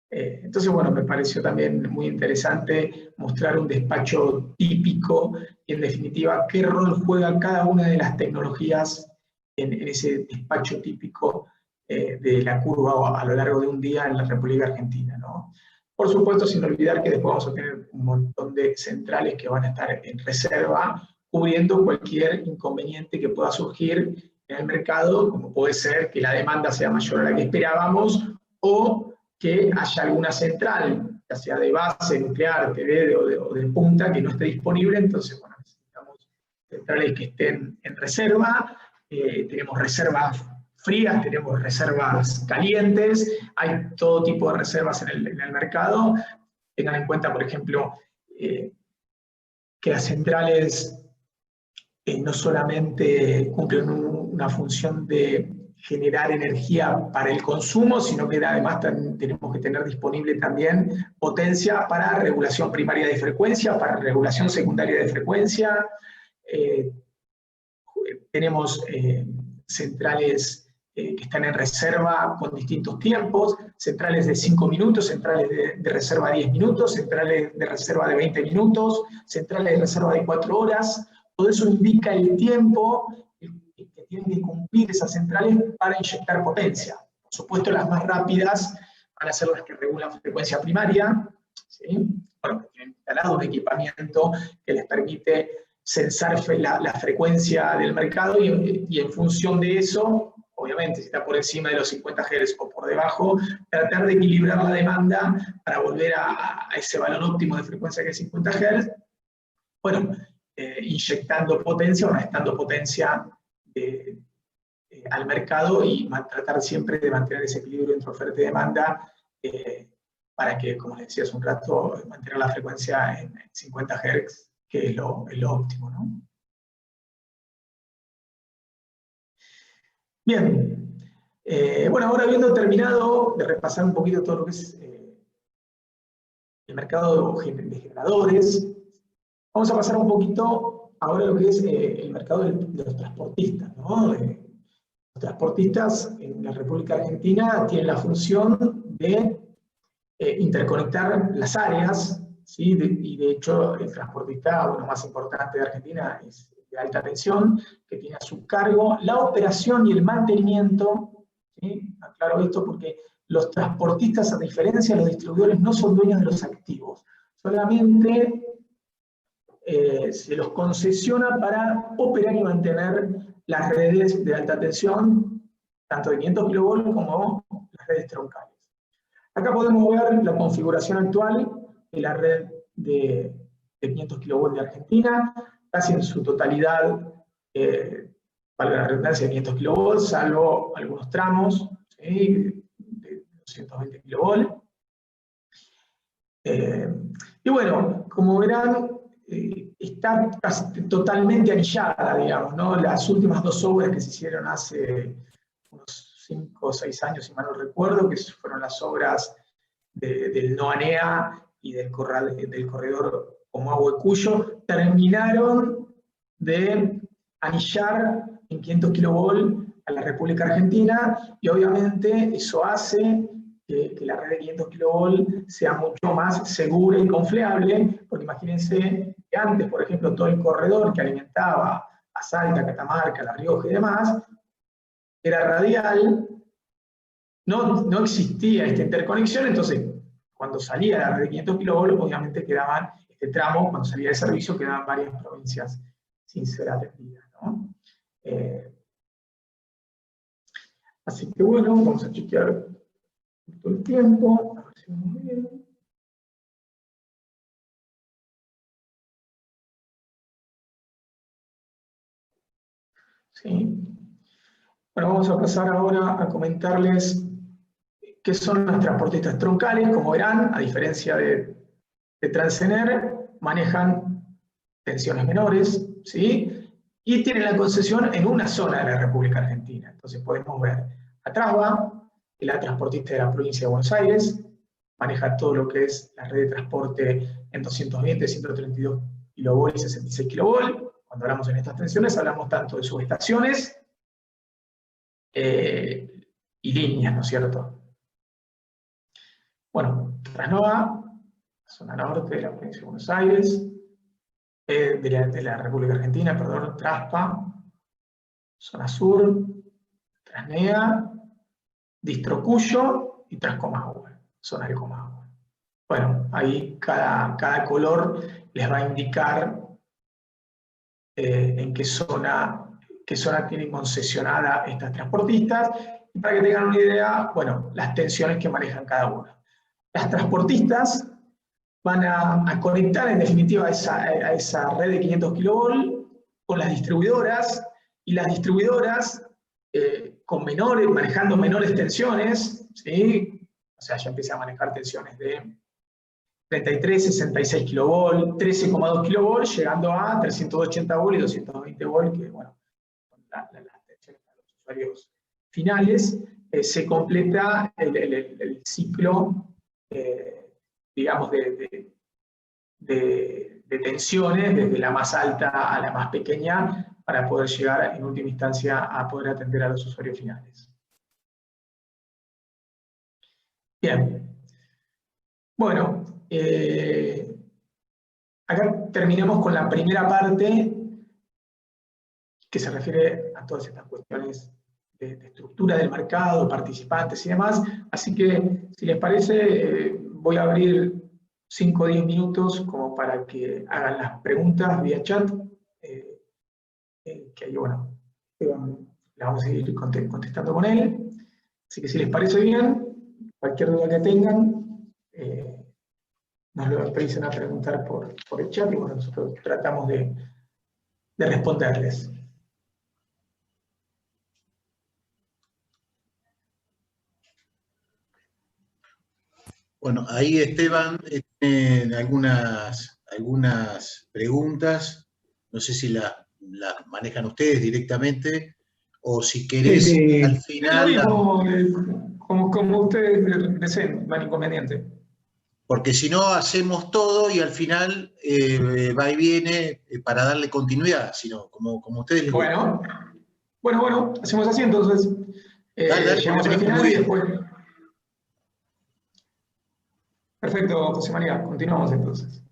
Entonces, bueno, me pareció también muy interesante mostrar un despacho típico y, en definitiva, qué rol juega cada una de las tecnologías en ese despacho típico de la curva a lo largo de un día en la República Argentina, ¿no? Por supuesto, sin olvidar que después vamos a tener un montón de centrales que van a estar en reserva, cubriendo cualquier inconveniente que pueda surgir en el mercado, como puede ser que la demanda sea mayor a la que esperábamos, o que haya alguna central, ya sea de base, nuclear, TV o de punta, que no esté disponible. Entonces, bueno, necesitamos centrales que estén en reserva. Tenemos reservas frías, tenemos reservas calientes, hay todo tipo de reservas en el mercado. Tengan en cuenta, por ejemplo, que las centrales no solamente cumplen una función de generar energía para el consumo, sino que además tenemos que tener disponible también potencia para regulación primaria de frecuencia, para regulación secundaria de frecuencia. Tenemos centrales que están en reserva con distintos tiempos, centrales de 5 minutos, centrales de reserva de 10 minutos, centrales de reserva de 20 minutos, centrales de reserva de 4 horas. Todo eso indica el tiempo que tienen que cumplir esas centrales para inyectar potencia. Por supuesto, las más rápidas van a ser las que regulan frecuencia primaria, ¿sí? Bueno, que tienen instalado un equipamiento que les permite censar la frecuencia del mercado y en función de eso, obviamente, si está por encima de los 50 Hz o por debajo, tratar de equilibrar la demanda para volver a ese valor óptimo de frecuencia que es 50 Hz. Bueno, inyectando potencia o restando potencia al mercado y tratar siempre de mantener ese equilibrio entre oferta y demanda para que, como les decía hace un rato, mantener la frecuencia en 50 Hz, que es lo óptimo, ¿no? Bien, bueno, ahora habiendo terminado de repasar un poquito todo lo que es el mercado de generadores, vamos a pasar un poquito ahora a lo que es el mercado de los transportistas, ¿no? Los transportistas en la República Argentina tienen la función de interconectar las áreas, ¿sí? Y de hecho el transportista más importante de Argentina es de alta tensión, que tiene a su cargo la operación y el mantenimiento, ¿sí? Aclaro esto porque los transportistas, a diferencia de los distribuidores, no son dueños de los activos, solamente se los concesiona para operar y mantener las redes de alta tensión, tanto de 500 kV como las redes troncales. Acá podemos ver la configuración actual de la red de 500 kV de Argentina, casi en su totalidad, para la redundancia de 500 kV, salvo algunos tramos, ¿sí? De 220 kV. Y bueno, como verán, está casi totalmente anillada, digamos, ¿no? Las últimas 2 obras que se hicieron hace unos 5 o 6 años, si mal no recuerdo, que fueron las obras del NOANEA y del corredor Comahue-Cuyo, terminaron de anillar en 500 kV a la República Argentina, y obviamente eso hace que la red de 500 kV sea mucho más segura y confiable, porque imagínense que antes, por ejemplo, todo el corredor que alimentaba a Salta, Catamarca, La Rioja y demás, era radial, no existía esta interconexión. Entonces cuando salía la red de 500 kV, obviamente quedaban, este tramo, cuando salía de servicio, quedaban varias provincias sin ser atendidas, ¿no? Así que bueno, vamos a chequear todo el tiempo, a ver si vamos bien. Sí. Bueno, vamos a pasar ahora a comentarles qué son las transportistas troncales. Como verán, a diferencia de Transener, manejan tensiones menores, ¿sí? y tienen la concesión en una zona de la República Argentina. Entonces podemos ver a Trasva, que es la transportista de la provincia de Buenos Aires, maneja todo lo que es la red de transporte en 220, 132 kV y 66 kV. Cuando hablamos en estas tensiones, hablamos tanto de subestaciones y líneas, ¿no es cierto? Bueno, Trasnova, zona norte de la provincia de Buenos Aires, de la República Argentina, perdón, Traspa, zona sur, Trasnea, Distrocuyo y Trascomahue, zona del Comahue. Bueno, ahí cada color les va a indicar en qué zona tienen concesionada estas transportistas, y para que tengan una idea, bueno, las tensiones que manejan cada una. Las transportistas van a conectar en definitiva a esa red de 500 kV con las distribuidoras, y las distribuidoras manejando menores tensiones, ¿sí? O sea, ya empieza a manejar tensiones de 33, 66 kV, 13,2 kV, llegando a 380 V y 220 V, que bueno, con las tensiones para los usuarios finales, se completa el ciclo, digamos, de tensiones, desde la más alta a la más pequeña, para poder llegar en última instancia a poder atender a los usuarios finales. Bien. Bueno, acá terminamos con la primera parte, que se refiere a todas estas cuestiones de estructura del mercado, participantes y demás. Así que, si les parece, voy a abrir 5 o 10 minutos como para que hagan las preguntas vía chat, que ahí, bueno, la vamos a ir contestando con él. Así que si les parece bien, cualquier duda que tengan, nos lo empiecen a preguntar por el chat, y bueno, nosotros tratamos de responderles. Bueno, ahí Esteban tiene algunas preguntas, no sé si las manejan ustedes directamente, o si querés al final... Como ustedes deseen, no hay inconveniente. Porque si no, hacemos todo y al final va y viene para darle continuidad, sino como ustedes les gusta. Bueno, hacemos así entonces. Dale, llegamos al final y después... Perfecto, José María, continuamos entonces.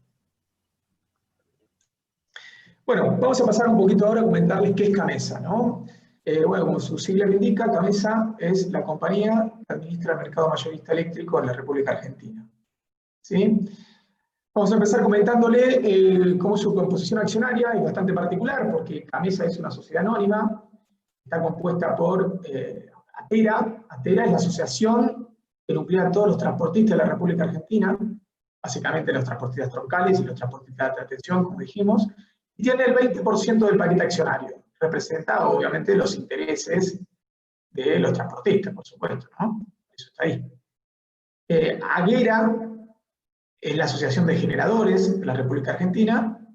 Bueno, vamos a pasar un poquito ahora a comentarles qué es CAMESA, ¿no? Bueno, como su sigla lo indica, CAMESA es la compañía que administra el mercado mayorista eléctrico en la República Argentina. ¿Sí? Vamos a empezar comentándole cómo su composición accionaria es bastante particular, porque CAMESA es una sociedad anónima, está compuesta por ATERA. ATERA es la asociación que nuclea a todos los transportistas de la República Argentina, básicamente los transportistas troncales y los transportistas de alta tensión, como dijimos, y tiene el 20% del paquete accionario. Representa, obviamente, los intereses de los transportistas, por supuesto, ¿no? Eso está ahí. AGERA es la Asociación de Generadores de la República Argentina,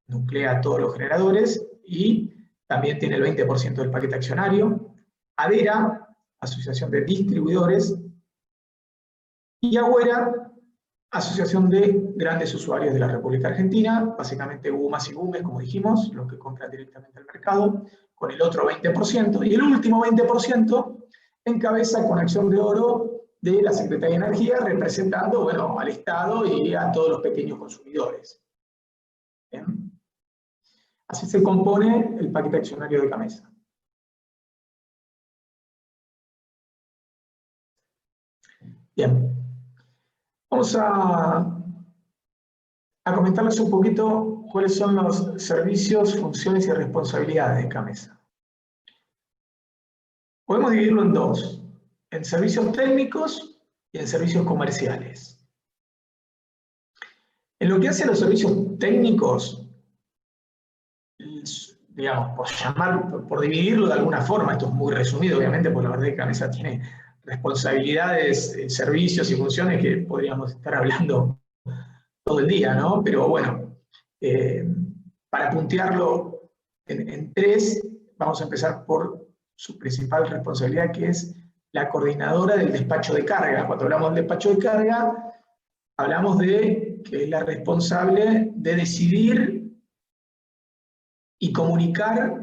nuclea a todos los generadores y también tiene el 20% del paquete accionario. ADERA, Asociación de Distribuidores, y AGUERA, Asociación de Grandes Usuarios de la República Argentina, básicamente UMAS y GUMES, como dijimos, los que compran directamente al mercado, con el otro 20%, y el último 20% encabeza con acción de oro de la Secretaría de Energía, representando, bueno, al Estado y a todos los pequeños consumidores. ¿Bien? Así se compone el paquete accionario de CAMESA. Bien. Vamos a comentarles un poquito cuáles son los servicios, funciones y responsabilidades de CAMESA. Podemos dividirlo en dos, en servicios técnicos y en servicios comerciales. En lo que hace a los servicios técnicos, digamos, por dividirlo de alguna forma, esto es muy resumido obviamente, porque la verdad es que CAMESA tiene responsabilidades, servicios y funciones que podríamos estar hablando todo el día, ¿no? Pero bueno, para puntearlo en tres. Vamos a empezar por su principal responsabilidad, que es la coordinadora del despacho de carga. Cuando hablamos del despacho de carga, hablamos de que es la responsable de decidir y comunicar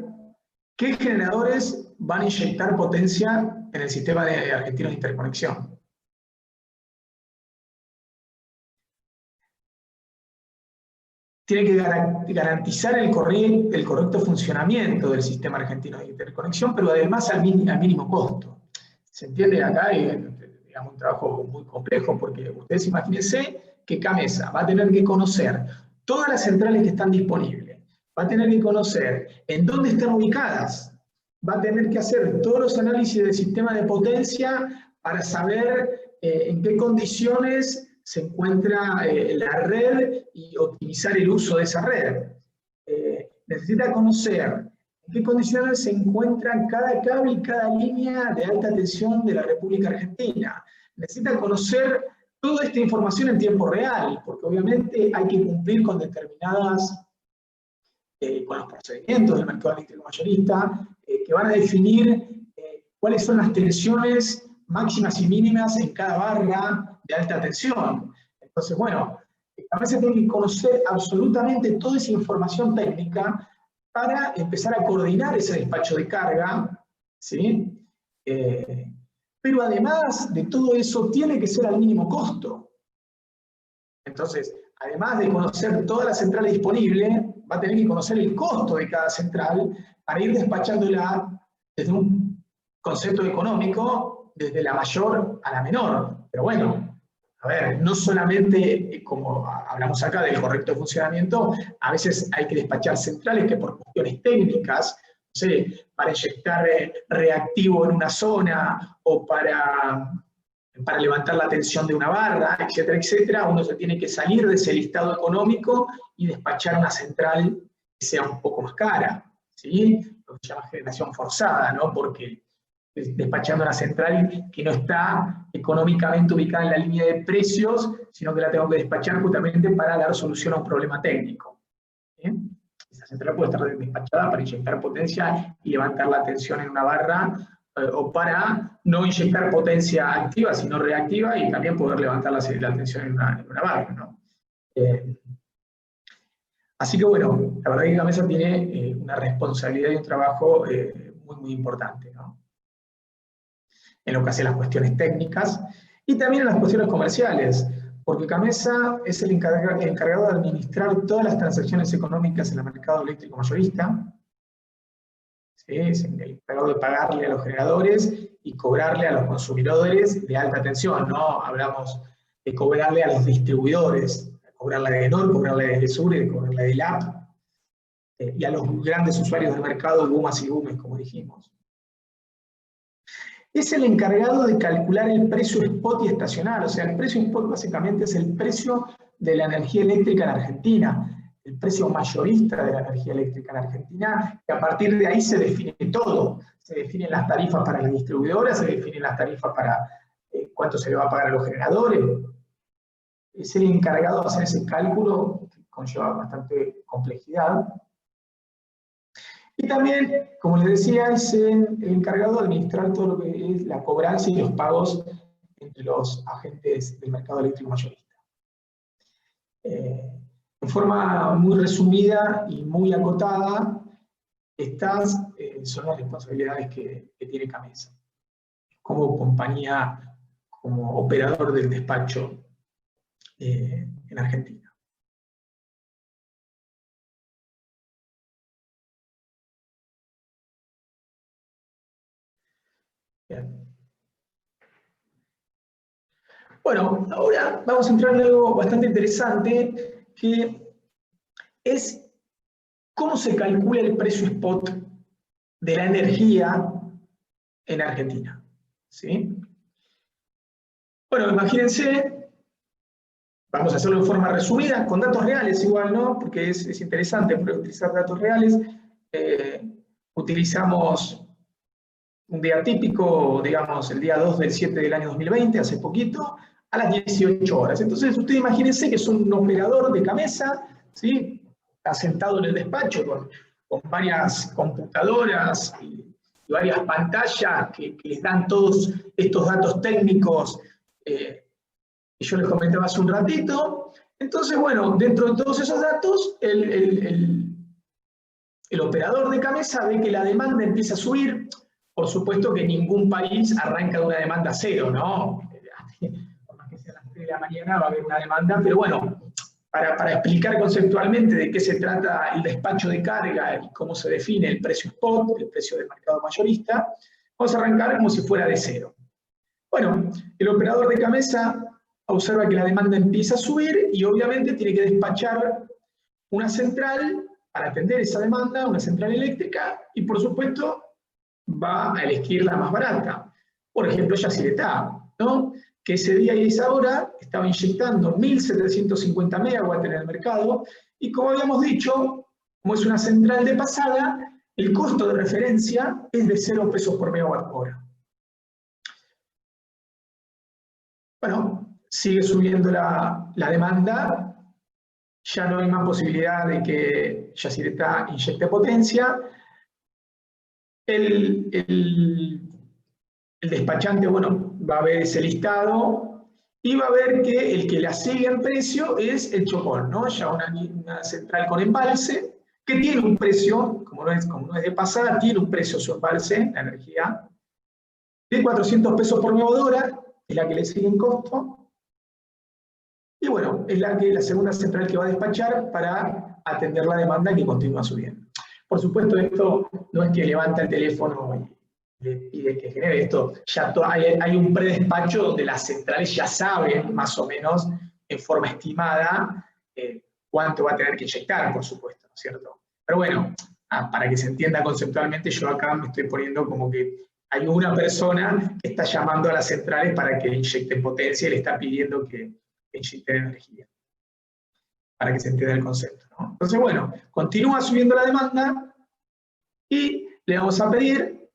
qué generadores van a inyectar potencia en el sistema argentino de interconexión. Tiene que garantizar el correcto funcionamiento del sistema argentino de interconexión, pero además al mínimo costo. ¿Se entiende? Acá hay, digamos, un trabajo muy complejo, porque ustedes imagínense que CAMESA va a tener que conocer todas las centrales que están disponibles, va a tener que conocer en dónde están ubicadas, va a tener que hacer todos los análisis del sistema de potencia para saber en qué condiciones se encuentra la red y optimizar el uso de esa red. Necesita conocer en qué condiciones se encuentran cada cable y cada línea de alta tensión de la República Argentina. Necesita conocer toda esta información en tiempo real, porque obviamente hay que cumplir con determinadas, con los procedimientos del mercado eléctrico mayorista, que van a definir cuáles son las tensiones máximas y mínimas en cada barra de alta tensión. Entonces, bueno, a veces tiene que conocer absolutamente toda esa información técnica para empezar a coordinar ese despacho de carga, ¿sí? Pero además de todo eso, tiene que ser al mínimo costo. Entonces, además de conocer todas las centrales disponibles, va a tener que conocer el costo de cada central para ir despachándola desde un concepto económico, desde la mayor a la menor. Pero bueno, a ver, no solamente, como hablamos acá del correcto funcionamiento, a veces hay que despachar centrales que por cuestiones técnicas, no sé, para inyectar reactivo en una zona o para levantar la tensión de una barra, etcétera, etcétera, uno se tiene que salir de ese listado económico y despachar una central que sea un poco más cara, ¿sí? Lo que se llama generación forzada, ¿no? Porque despachando una central que no está económicamente ubicada en la línea de precios, sino que la tengo que despachar justamente para dar solución a un problema técnico. Esa central puede estar despachada para inyectar potencia y levantar la tensión en una barra, o para no inyectar potencia activa, sino reactiva, y también poder levantar la tensión en una barra, ¿no? Así que bueno, la verdad que CAMESA tiene una responsabilidad y un trabajo muy, muy importante, ¿no? En lo que hace las cuestiones técnicas y también en las cuestiones comerciales, porque CAMESA es el encargado de administrar todas las transacciones económicas en el mercado eléctrico mayorista. ¿Sí? Es el encargado de pagarle a los generadores y cobrarle a los consumidores de alta tensión, ¿no? Hablamos de cobrarle a los distribuidores, cobrarle de ENOR, cobrarle de ESURE, cobrarle de LAP, y a los grandes usuarios del mercado, GUMAS y GUMES, como dijimos. Es el encargado de calcular el precio spot y estacional. O sea, el precio spot básicamente es el precio de la energía eléctrica en Argentina, el precio mayorista de la energía eléctrica en Argentina, que a partir de ahí se define todo. Se definen las tarifas para las distribuidoras, se definen las tarifas para cuánto se le va a pagar a los generadores. Es el encargado de hacer ese cálculo, que conlleva bastante complejidad. Y también, como les decía, es el encargado de administrar todo lo que es la cobranza y los pagos entre los agentes del mercado eléctrico mayorista. En forma muy resumida y muy acotada, estas son las responsabilidades que tiene CAMESA como compañía, como operador del despacho en Argentina. Bien. Bueno, ahora vamos a entrar en algo bastante interesante, que es cómo se calcula el precio spot de la energía en Argentina. ¿Sí? Bueno, imagínense, vamos a hacerlo en forma resumida, con datos reales igual, ¿no? Porque es interesante utilizar datos reales. Utilizamos un día típico, digamos, el día 2 del 7 del año 2020, hace poquito, a las 18 horas. Entonces, ustedes imagínense que es un operador de CAMESA, ¿sí? Está sentado en el despacho con varias computadoras y varias pantallas que les dan todos estos datos técnicos que yo les comentaba hace un ratito. Entonces, bueno, dentro de todos esos datos, el operador de CAMESA ve que la demanda empieza a subir. Por supuesto que ningún país arranca de una demanda cero, ¿no? Por más que sea a las 3 de la mañana va a haber una demanda, pero bueno, para explicar conceptualmente de qué se trata el despacho de carga y cómo se define el precio spot, el precio del mercado mayorista, vamos a arrancar como si fuera de cero. Bueno, el operador de CAMESA observa que la demanda empieza a subir y obviamente tiene que despachar una central para atender esa demanda, una central eléctrica, y por supuesto va a elegir la más barata. Por ejemplo, Yacyretá, ¿no? Que ese día y esa hora estaba inyectando 1.750 megawatts en el mercado, y como habíamos dicho, como es una central de pasada, el costo de referencia es de 0 pesos por megawatt hora. Bueno, sigue subiendo la demanda, ya no hay más posibilidad de que Yacyretá inyecte potencia. El despachante, bueno, va a ver ese listado y va a ver que el que la sigue en precio es el Chocón, ¿no? Ya una central con embalse, que tiene un precio, como no es de pasada, tiene un precio su embalse, la energía, de 400 pesos por megawatt hora, es la que le sigue en costo. Y bueno, es la segunda central que va a despachar para atender la demanda que continúa subiendo. Por supuesto, esto no es que levanta el teléfono y le pide que genere esto. Ya hay un predespacho donde las centrales ya saben, más o menos, en forma estimada, cuánto va a tener que inyectar, por supuesto, ¿no es cierto? Pero bueno, para que se entienda conceptualmente, yo acá me estoy poniendo como que hay una persona que está llamando a las centrales para que inyecten potencia y le está pidiendo que inyecten energía, para que se entienda el concepto, ¿no? Entonces, bueno, continúa subiendo la demanda y le vamos a pedir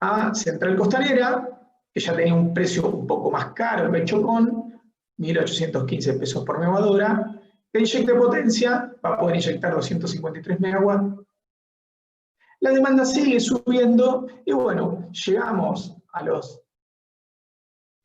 a Central Costanera, que ya tenía un precio un poco más caro que el Chocón, 1.815 pesos por megawatt hora, que inyecte potencia, va a poder inyectar 253 megawatts. La demanda sigue subiendo y bueno, llegamos a los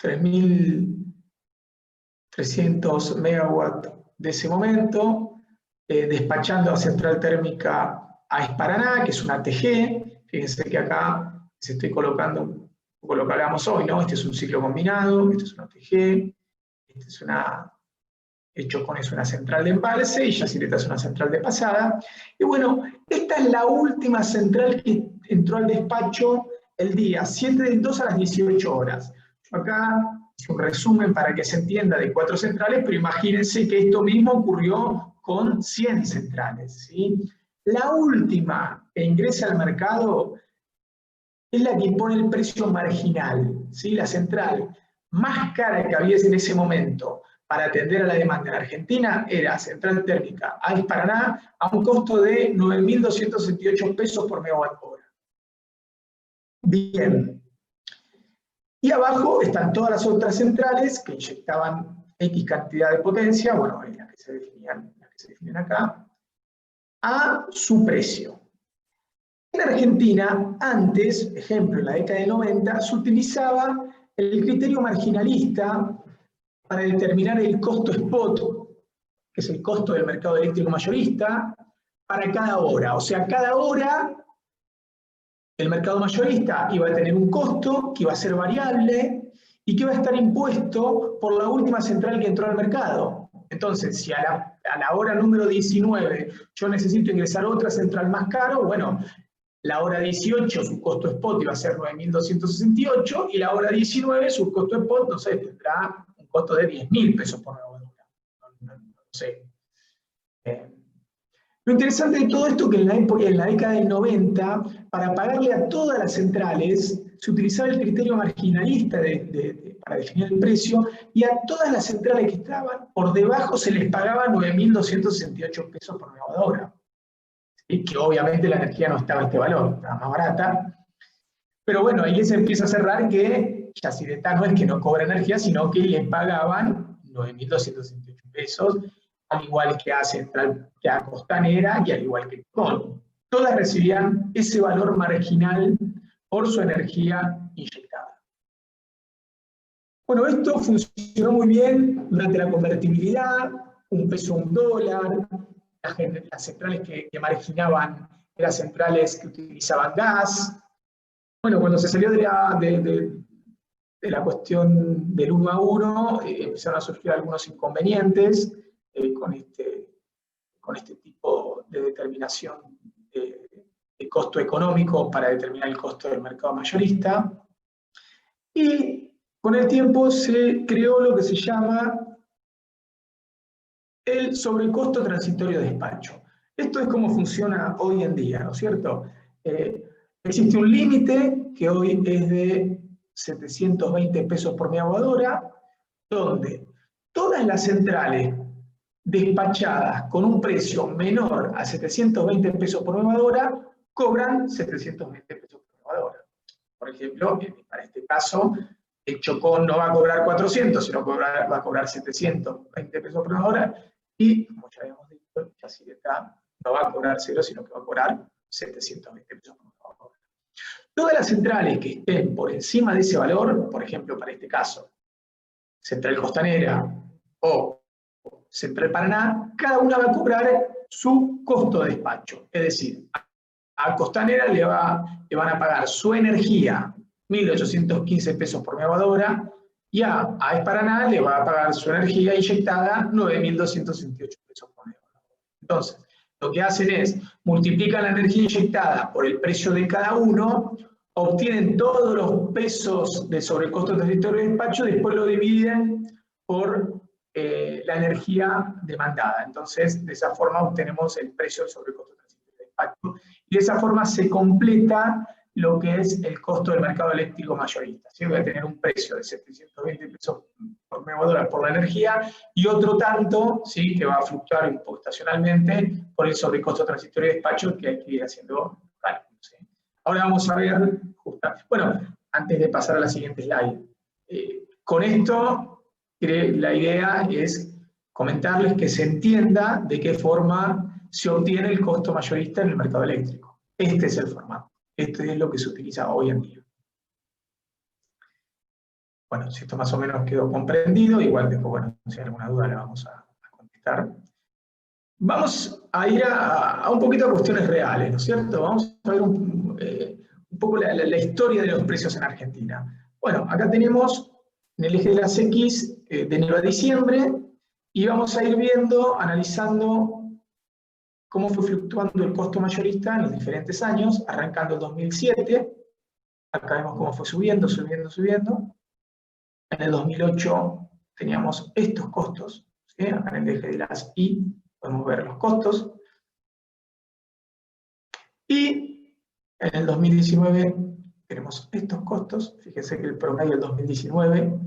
3.300 megawatts de ese momento, despachando a Central Térmica AES Paraná, que es una TG. Fíjense que acá se estoy colocando un poco lo que hablamos hoy, ¿no? Este es un ciclo combinado, esto es una TG, el Chocón es una central de embalse y Yacyretá es una central de pasada. Y bueno, esta es la última central que entró al despacho el día 7 del 2 a las 18 horas. Yo acá hice un resumen para que se entienda de 4 centrales, pero imagínense que esto mismo ocurrió con 100 centrales, ¿sí? La última que ingresa al mercado es la que impone el precio marginal, ¿sí? La central más cara que había en ese momento para atender a la demanda en Argentina era Central Térmica AES Paraná, a un costo de 9.268 pesos por megawatt hora. Bien. Y abajo están todas las otras centrales que inyectaban X cantidad de potencia, bueno, las que se definen acá, a su precio. En Argentina, antes, ejemplo, en la década del 90, se utilizaba el criterio marginalista para determinar el costo spot, que es el costo del mercado eléctrico mayorista, para cada hora. O sea, cada hora el mercado mayorista iba a tener un costo que iba a ser variable y que iba a estar impuesto por la última central que entró al mercado. Entonces, si a la hora número 19 yo necesito ingresar otra central más caro, bueno, la hora 18 su costo spot iba a ser 9.268 y la hora 19 su costo spot, no sé, tendrá un costo de 10.000 pesos por megawatt hora. No sé. Lo interesante de todo esto es que en la década del 90, para pagarle a todas las centrales, se utilizaba el criterio marginalista para definir el precio, y a todas las centrales que estaban por debajo se les pagaba 9.268 pesos por megawatt hora. Y que obviamente la energía no estaba a este valor, estaba más barata. Pero bueno, ahí se empieza a cerrar que Yacyretá no es que no cobra energía, sino que le pagaban 9.268 pesos, al igual que a Central, que a Costanera y al igual que Chocón. todas recibían ese valor marginal por su energía inyectada. Bueno, esto funcionó muy bien durante la convertibilidad, un peso, un dólar, las centrales que marginaban eran centrales que utilizaban gas. Bueno, cuando se salió de la cuestión del 1 a 1, empezaron a surgir algunos inconvenientes con este tipo de determinación de costo económico para determinar el costo del mercado mayorista. Y con el tiempo se creó lo que se llama el sobrecosto transitorio de despacho. Esto es como funciona hoy en día, ¿no es cierto? Existe un límite que hoy es de 720 pesos por megawatt-hora, donde todas las centrales despachadas con un precio menor a 720 pesos por megawatt-hora cobran 720 pesos por megawatt-hora. Por ejemplo, para este caso, el Chocón no va a cobrar 400, sino va a cobrar 720 pesos por megawatt-hora, y, como ya habíamos dicho, Yacyretá no va a cobrar 0, sino que va a cobrar 720 pesos por megawatt-hora. Todas las centrales que estén por encima de ese valor, por ejemplo, para este caso, Central Costanera o Central Paraná, cada una va a cobrar su costo de despacho. Es decir, a Costanera le van a pagar su energía 1.815 pesos por megawatt-hora, y a Paraná le va a pagar su energía inyectada 9.268 pesos por megawatt-hora. Entonces, lo que hacen es multiplican la energía inyectada por el precio de cada uno, obtienen todos los pesos de sobrecosto transitorio de despacho, después lo dividen por la energía demandada. Entonces, de esa forma obtenemos el precio del sobrecosto transitorio de despacho, y de esa forma se completa lo que es el costo del mercado eléctrico mayorista. ¿Sí? Voy a tener un precio de 720 pesos por megawatt-hora por la energía, y otro tanto, ¿sí?, que va a fluctuar un poco estacionalmente por el sobrecosto transitorio de despacho, que hay que ir haciendo cálculos. ¿Sí? Ahora vamos a ver, bueno, antes de pasar a la siguiente slide, con esto la idea es comentarles que se entienda de qué forma se obtiene el costo mayorista en el mercado eléctrico. Este es el formato. Esto es lo que se utiliza hoy en día. Bueno, si esto más o menos quedó comprendido, igual después, bueno, si hay alguna duda la vamos a contestar. Vamos a ir a un poquito a cuestiones reales, ¿no es cierto? Vamos a ver un poco la historia de los precios en Argentina. Bueno, acá tenemos en el eje de las X de enero a diciembre, y vamos a ir viendo, analizando cómo fue fluctuando el costo mayorista en los diferentes años, arrancando el 2007, acá vemos cómo fue subiendo, subiendo, subiendo. En el 2008 teníamos estos costos, ¿sí? Acá en el eje de las Y podemos ver los costos. Y en el 2019 tenemos estos costos. Fíjense que el promedio del 2019,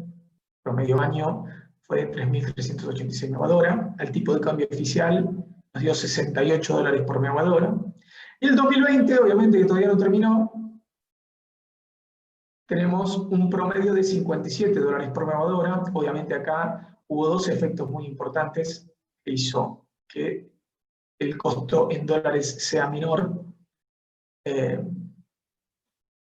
promedio año, fue de 3.386 megawatt-hora. El tipo de cambio oficial nos dio $68 por megawatt-hora. Y el 2020, obviamente que todavía no terminó, tenemos un promedio de $57 por megawatt-hora. Obviamente acá hubo dos efectos muy importantes que hizo que el costo en dólares sea menor. El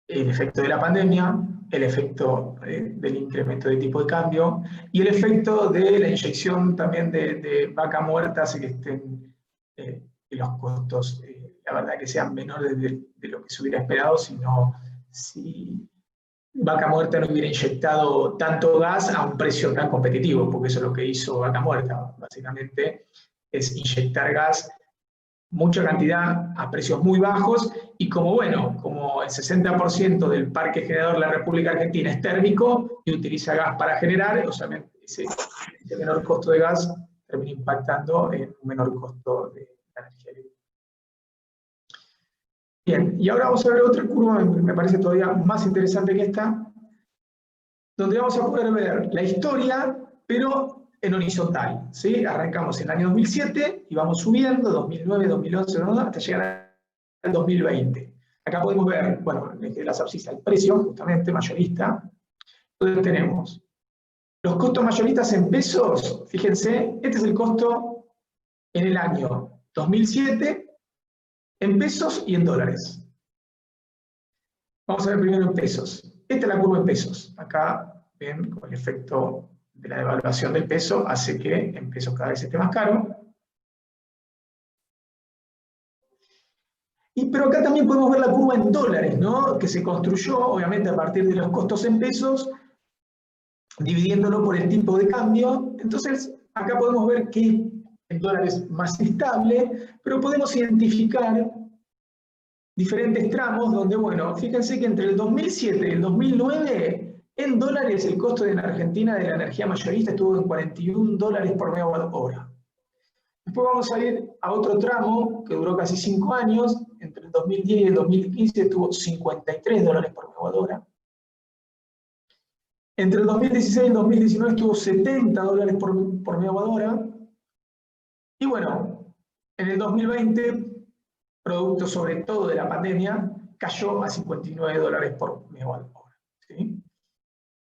efecto de la pandemia, el efecto del incremento de tipo de cambio, y el efecto de la inyección también de vaca muerta, hace que estén los costos, la verdad, que sean menores de lo que se hubiera esperado, si Vaca Muerta no hubiera inyectado tanto gas a un precio tan competitivo, porque eso es lo que hizo Vaca Muerta, básicamente, es inyectar gas, mucha cantidad a precios muy bajos, y como el 60% del parque generador de la República Argentina es térmico y utiliza gas para generar, o sea, ese menor costo de gas termina impactando en un menor costo de la energía eléctrica. Bien, y ahora vamos a ver otra curva que me parece todavía más interesante que esta, donde vamos a poder ver la historia, pero en horizontal, ¿sí? Arrancamos en el año 2007 y vamos subiendo, 2009, 2011, hasta llegar al 2020. Acá podemos ver, bueno, desde las abscisas, el precio, justamente, mayorista. Entonces tenemos los costos mayoristas en pesos. Fíjense, este es el costo en el año 2007, en pesos y en dólares. Vamos a ver primero en pesos. Esta es la curva en pesos. Acá ven con el efecto de la devaluación del peso hace que en pesos cada vez esté más caro. Pero acá también podemos ver la curva en dólares, ¿no? Que se construyó, obviamente, a partir de los costos en pesos, dividiéndolo por el tipo de cambio. Entonces, acá podemos ver que en dólares más estable, pero podemos identificar diferentes tramos donde, bueno, fíjense que entre el 2007 y el 2009, en dólares el costo en Argentina de la energía mayorista estuvo en $41 por megawatt hora. Después vamos a ir a otro tramo que duró casi 5 años, entre el 2010 y el 2015 estuvo $53 por megawatt hora. Entre el 2016 y el 2019 estuvo $70 por megawatt hora. Y bueno, en el 2020, producto sobre todo de la pandemia, cayó a $59 por megawatt hora. ¿Sí?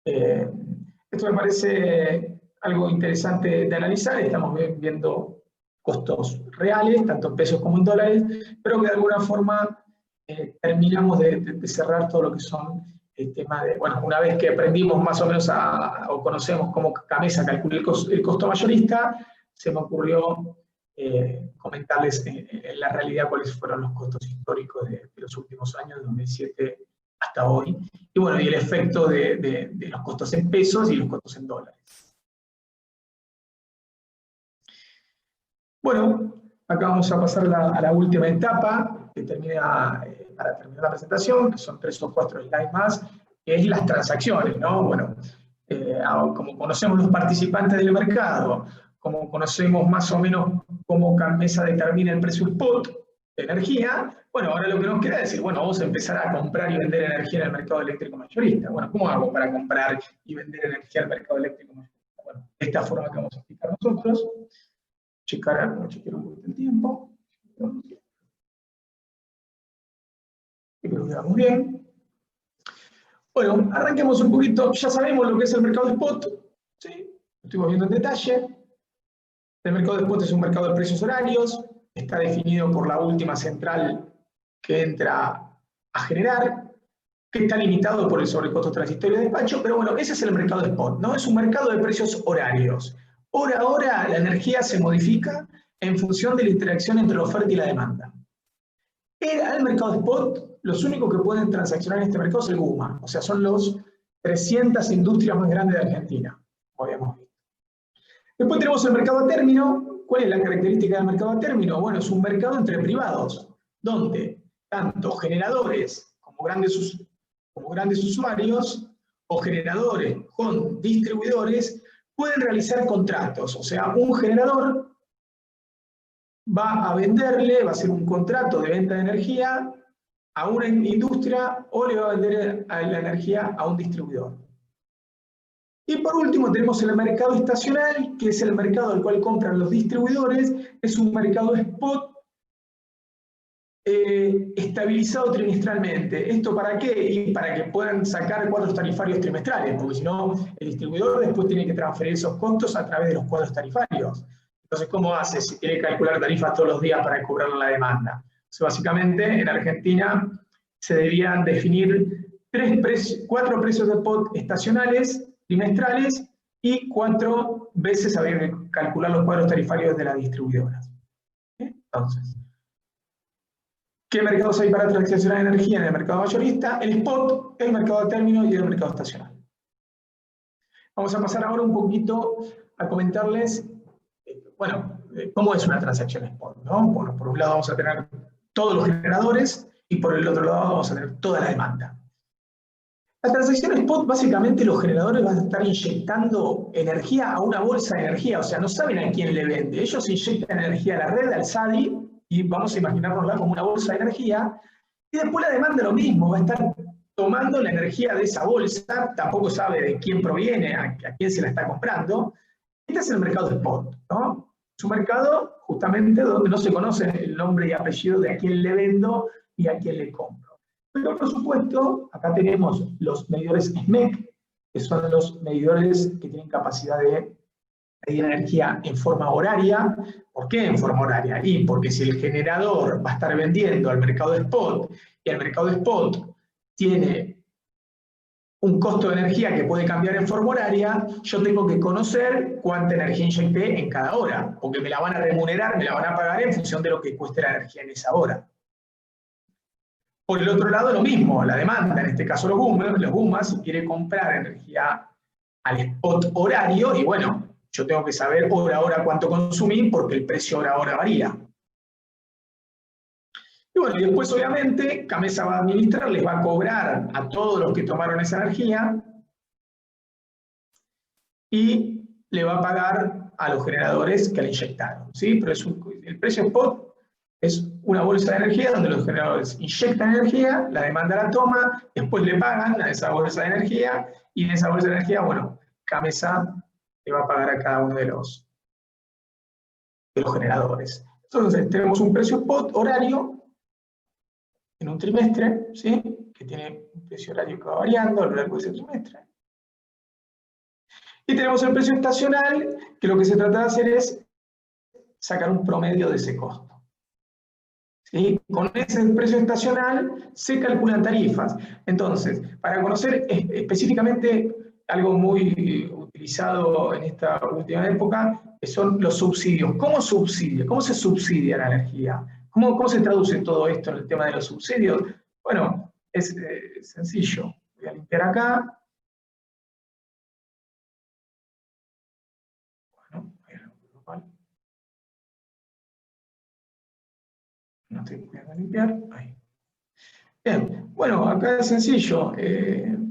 Esto me parece algo interesante de analizar. Estamos viendo costos reales, tanto en pesos como en dólares, pero que de alguna forma terminamos de cerrar todo lo que son el tema de, bueno, una vez que aprendimos más o menos o conocemos cómo Gamesa calcula el costo mayorista, se me ocurrió comentarles en la realidad cuáles fueron los costos históricos de los últimos años, de 2007 hasta hoy, y bueno, y el efecto de los costos en pesos y los costos en dólares. Bueno, acá vamos a pasar a la última etapa, que para terminar la presentación, que son 3 o 4 slides más, que es las transacciones, ¿no? Bueno, como conocemos los participantes del mercado, como conocemos más o menos cómo Gamesa determina el precio spot de energía, bueno, ahora lo que nos queda es decir, bueno, vamos a empezar a comprar y vender energía en el mercado eléctrico mayorista. Bueno, ¿cómo hago para comprar y vender energía al mercado eléctrico mayorista? Bueno, de esta forma que vamos a explicar nosotros. Chequear un poquito el tiempo. Y creo que vamos bien. Bueno, arranquemos un poquito. Ya sabemos lo que es el mercado spot. ¿Sí? Lo estuvimos viendo en detalle. El mercado de spot es un mercado de precios horarios. Está definido por la última central que entra a generar, que está limitado por el sobrecosto transitorio de despacho. Pero bueno, ese es el mercado de spot, ¿no? Es un mercado de precios horarios. Hora a hora la energía se modifica en función de la interacción entre la oferta y la demanda. Al mercado de spot, los únicos que pueden transaccionar en este mercado es el GUMA, o sea, son los 300 industrias más grandes de Argentina, como habíamos visto. Después tenemos el mercado a término. ¿Cuál es la característica del mercado a término? Bueno, es un mercado entre privados, donde tanto generadores como grandes usuarios, o generadores con distribuidores, pueden realizar contratos. O sea, un generador va a venderle, va a hacer un contrato de venta de energía a una industria o le va a vender la energía a un distribuidor. Y por último tenemos el mercado estacional, que es el mercado al cual compran los distribuidores. Es un mercado spot estabilizado trimestralmente. ¿Esto para qué? Y para que puedan sacar cuadros tarifarios trimestrales, porque si no, el distribuidor después tiene que transferir esos costos a través de los cuadros tarifarios. Entonces, ¿cómo hace si tiene que calcular tarifas todos los días para cubrir la demanda? Entonces, básicamente, en Argentina se debían definir 4 precios de spot estacionales, trimestrales, y 4 veces había que calcular los cuadros tarifarios de las distribuidoras. Entonces, ¿qué mercados hay para transaccionar energía en el mercado mayorista? El spot, el mercado a término y el mercado estacional. Vamos a pasar ahora un poquito a comentarles, bueno, cómo es una transacción spot, ¿no? Bueno, por un lado vamos a tener todos los generadores y por el otro lado vamos a tener toda la demanda. La transacción spot, básicamente los generadores van a estar inyectando energía a una bolsa de energía, o sea, no saben a quién le vende. Ellos inyectan energía a la red, al SADI, y vamos a imaginárnosla como una bolsa de energía, y después la demanda lo mismo, va a estar tomando la energía de esa bolsa, tampoco sabe de quién proviene, a quién se la está comprando. Este es el mercado spot, ¿no? Es un mercado justamente donde no se conoce el nombre y apellido de a quién le vendo y a quién le compro. Pero por supuesto, acá tenemos los medidores SMEC, que son los medidores que tienen capacidad de medida de energía en forma horaria. ¿Por qué en forma horaria? Y porque si el generador va a estar vendiendo al mercado de spot, y el mercado de spot tiene un costo de energía que puede cambiar en forma horaria, yo tengo que conocer cuánta energía inyecté en cada hora, porque me la van a remunerar, me la van a pagar en función de lo que cueste la energía en esa hora. Por el otro lado, lo mismo, la demanda, en este caso los GUMAS, si quiere comprar energía al spot horario, y bueno, yo tengo que saber hora a hora cuánto consumí, porque el precio hora a hora varía. Y bueno, y después obviamente CAMESA va a administrar, les va a cobrar a todos los que tomaron esa energía y le va a pagar a los generadores que la inyectaron, ¿sí? Pero el precio spot es una bolsa de energía donde los generadores inyectan energía, la demanda la toma, después le pagan a esa bolsa de energía, y en esa bolsa de energía, bueno, CAMESA le va a pagar a cada uno de los generadores. Entonces tenemos un precio spot horario en un trimestre, ¿sí? Que tiene un precio horario que va variando a lo largo de ese trimestre. Y tenemos el precio estacional, que lo que se trata de hacer es sacar un promedio de ese costo. ¿Sí? Con ese precio estacional se calculan tarifas. Entonces, para conocer específicamente algo muy utilizado en esta última época, son los subsidios. ¿Cómo subsidia? ¿Cómo se subsidia la energía? ¿Cómo se traduce todo esto en el tema de los subsidios? Bueno, es sencillo. Voy a limpiar acá. Bueno, no estoy pudiendo limpiar. Ahí. Bien, bueno, acá es sencillo.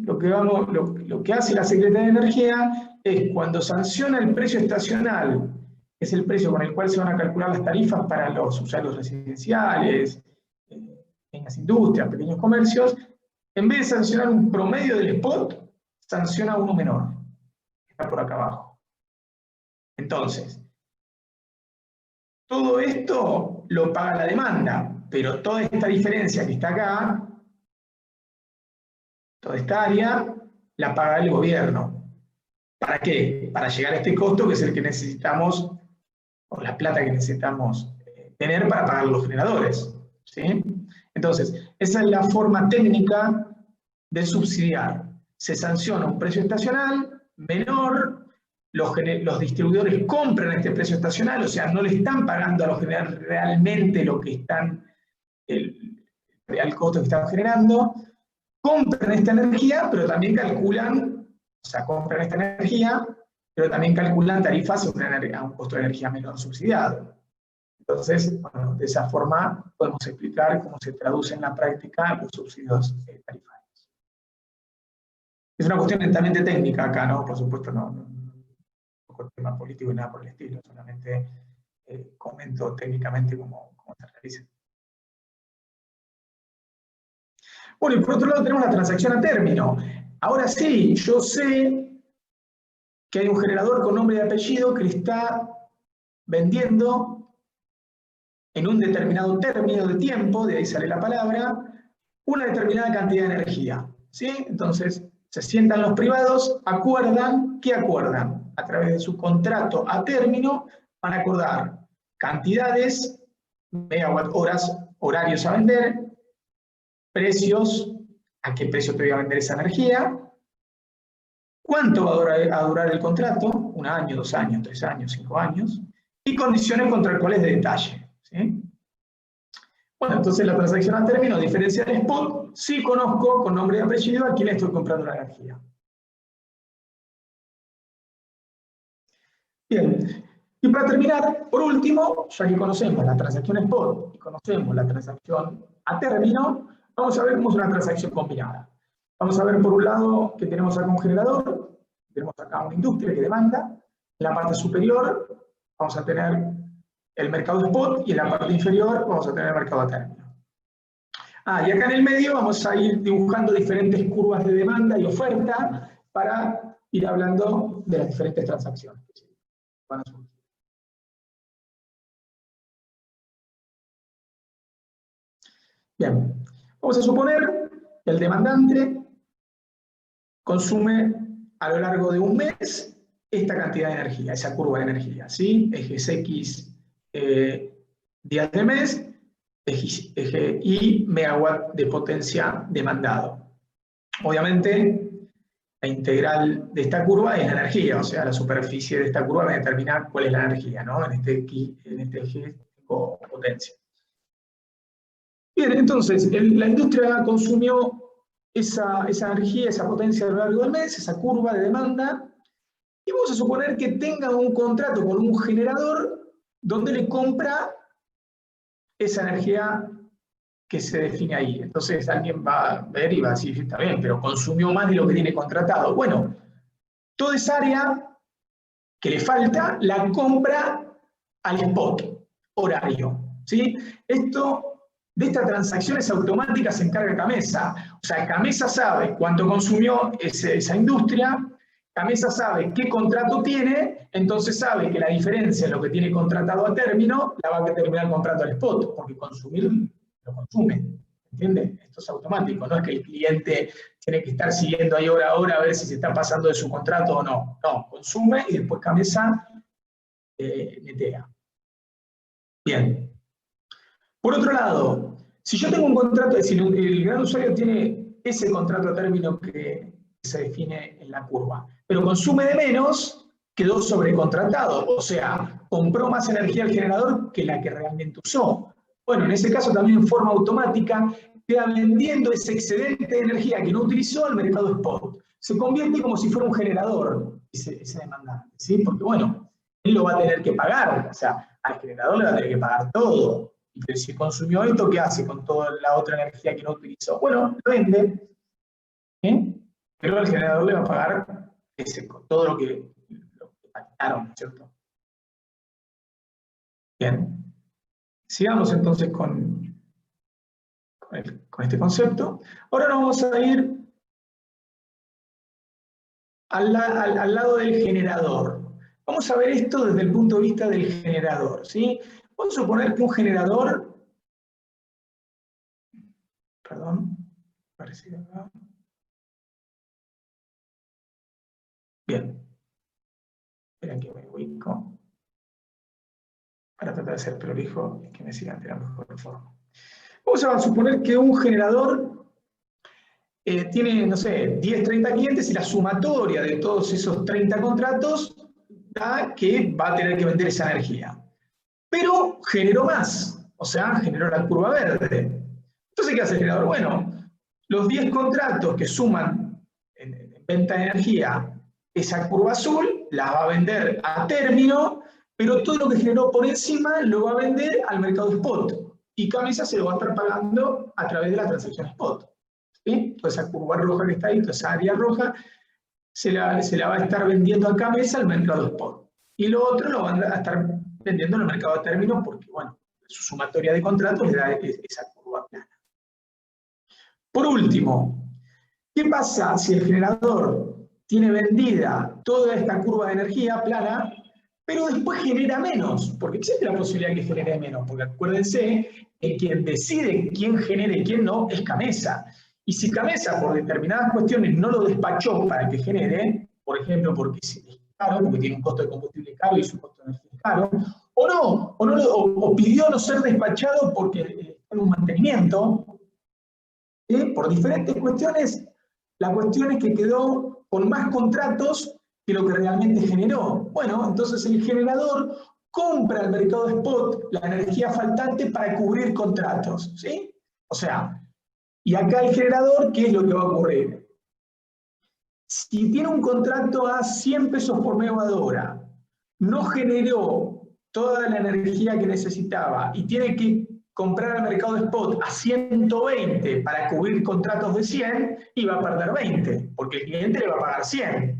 Lo que hace la Secretaría de Energía es, cuando sanciona el precio estacional, que es el precio con el cual se van a calcular las tarifas para los usuarios residenciales, pequeñas industrias, pequeños comercios, en vez de sancionar un promedio del spot, sanciona uno menor, que está por acá abajo. Entonces, todo esto lo paga la demanda, pero toda esta diferencia que está acá, toda esta área, la paga el gobierno. ¿Para qué? Para llegar a este costo, que es el que necesitamos, o la plata que necesitamos tener para pagar los generadores, ¿sí? Entonces, esa es la forma técnica de subsidiar. Se sanciona un precio estacional menor, los distribuidores compran este precio estacional, o sea, no le están pagando a los generadores realmente lo que están, el real costo que están generando, compran esta energía, pero también calculan, o sea, compran esta energía, pero también calculan tarifas a un costo de energía menor subsidiado. Entonces, bueno, de esa forma podemos explicar cómo se traduce en la práctica los subsidios tarifarios. Es una cuestión netamente técnica acá, ¿no? Por supuesto, no con tema político y nada por el estilo, solamente comento técnicamente cómo se realiza. Bueno, y por otro lado tenemos la transacción a término. Ahora sí, yo sé que hay un generador con nombre y apellido que le está vendiendo en un determinado término de tiempo, de ahí sale la palabra, una determinada cantidad de energía, ¿sí? Entonces, se sientan los privados, acuerdan, ¿qué acuerdan? A través de su contrato a término van a acordar cantidades, megawatt horas, horarios a vender, precios, a qué precio te voy a vender esa energía, cuánto va a durar el contrato, 1 año, 2 años, 3 años, 5 años, y condiciones contractuales de detalle, ¿sí? Bueno, entonces la transacción a término, a diferencia del spot, sí conozco con nombre y apellido a quién le estoy comprando la energía. Bien, y para terminar, por último, ya que conocemos la transacción spot y conocemos la transacción a término, vamos a ver cómo es una transacción combinada. Vamos a ver por un lado que tenemos acá un generador, tenemos acá una industria que demanda, en la parte superior vamos a tener el mercado spot y en la parte inferior vamos a tener el mercado a término. Y acá en el medio vamos a ir dibujando diferentes curvas de demanda y oferta para ir hablando de las diferentes transacciones que van a surgir. Bien, vamos a suponer que el demandante consume a lo largo de un mes esta cantidad de energía, esa curva de energía, ¿sí? Ejes X días del mes, eje Y megawatt de potencia demandado. Obviamente, la integral de esta curva es la energía, o sea, la superficie de esta curva va a determinar cuál es la energía, ¿no? En este eje tengo potencia. Bien, entonces, la industria consumió esa energía, esa potencia a lo largo del mes, esa curva de demanda, y vamos a suponer que tenga un contrato con un generador donde le compra esa energía que se define ahí. Entonces alguien va a ver y va a decir, está bien, pero consumió más de lo que tiene contratado. Bueno, toda esa área que le falta la compra al spot horario, ¿sí? De estas transacciones automáticas se encarga Camesa. O sea, Camesa sabe cuánto consumió esa industria, Camesa sabe qué contrato tiene, entonces sabe que la diferencia en lo que tiene contratado a término la va a terminar comprando al spot, porque consumir lo consume. ¿Entiende? Esto es automático, no es que el cliente tiene que estar siguiendo ahí hora a hora a ver si se está pasando de su contrato o no. No, consume y después Camesa netea. Bien. Por otro lado, si yo tengo un contrato, es decir, el gran usuario tiene ese contrato a término que se define en la curva, pero consume de menos, quedó sobrecontratado, o sea, compró más energía al generador que la que realmente usó. Bueno, en ese caso también en forma automática queda vendiendo ese excedente de energía que no utilizó al mercado spot. Se convierte como si fuera un generador ese demandante, ¿sí? Porque bueno, él lo va a tener que pagar, o sea, al generador le va a tener que pagar todo. Y si consumió esto, ¿qué hace con toda la otra energía que no utilizó? Bueno, lo vende, pero al generador le va a pagar todo lo que pactaron, ¿cierto? Bien. Sigamos entonces con este concepto. Ahora nos vamos a ir al lado del generador. Vamos a ver esto desde el punto de vista del generador, ¿sí? Vamos a suponer que un generador, perdón, parecido acá. Bien. Esperen que me ubico para tratar de ser prolijo y que me sigan de la mejor forma. Vamos a suponer que un generador tiene, no sé, 10, 30 clientes y la sumatoria de todos esos 30 contratos da que va a tener que vender esa energía. Pero generó más, o sea, generó la curva verde. Entonces, ¿qué hace el generador? Bueno, los 10 contratos que suman en venta de energía esa curva azul, la va a vender a término, pero todo lo que generó por encima lo va a vender al mercado spot. Y Camesa se lo va a estar pagando a través de la transacción spot. ¿Sí? Toda esa curva roja que está ahí, toda esa área roja, se la va a estar vendiendo a Camesa al mercado spot. Y lo otro lo van a estar vendiendo en el mercado a término porque, bueno, su sumatoria de contratos le da esa curva plana. Por último, ¿qué pasa si el generador tiene vendida toda esta curva de energía plana, pero después genera menos? Porque existe la posibilidad de que genere menos, porque acuérdense que quien decide quién genere y quién no es Camesa. Y si Camesa, por determinadas cuestiones, no lo despachó para que genere, por ejemplo, porque es caro, porque tiene un costo de combustible caro y su costo de energía es caro, o pidió no ser despachado porque está en un mantenimiento, por diferentes cuestiones, la cuestión es que quedó con más contratos que lo que realmente generó. Bueno, entonces el generador compra al mercado spot la energía faltante para cubrir contratos, ¿sí? O sea, y acá el generador, ¿qué es lo que va a ocurrir? Si tiene un contrato a 100 pesos por megawatt-hora, no generó toda la energía que necesitaba y tiene que comprar al mercado spot a 120 para cubrir contratos de 100, y va a perder 20, porque el cliente le va a pagar 100.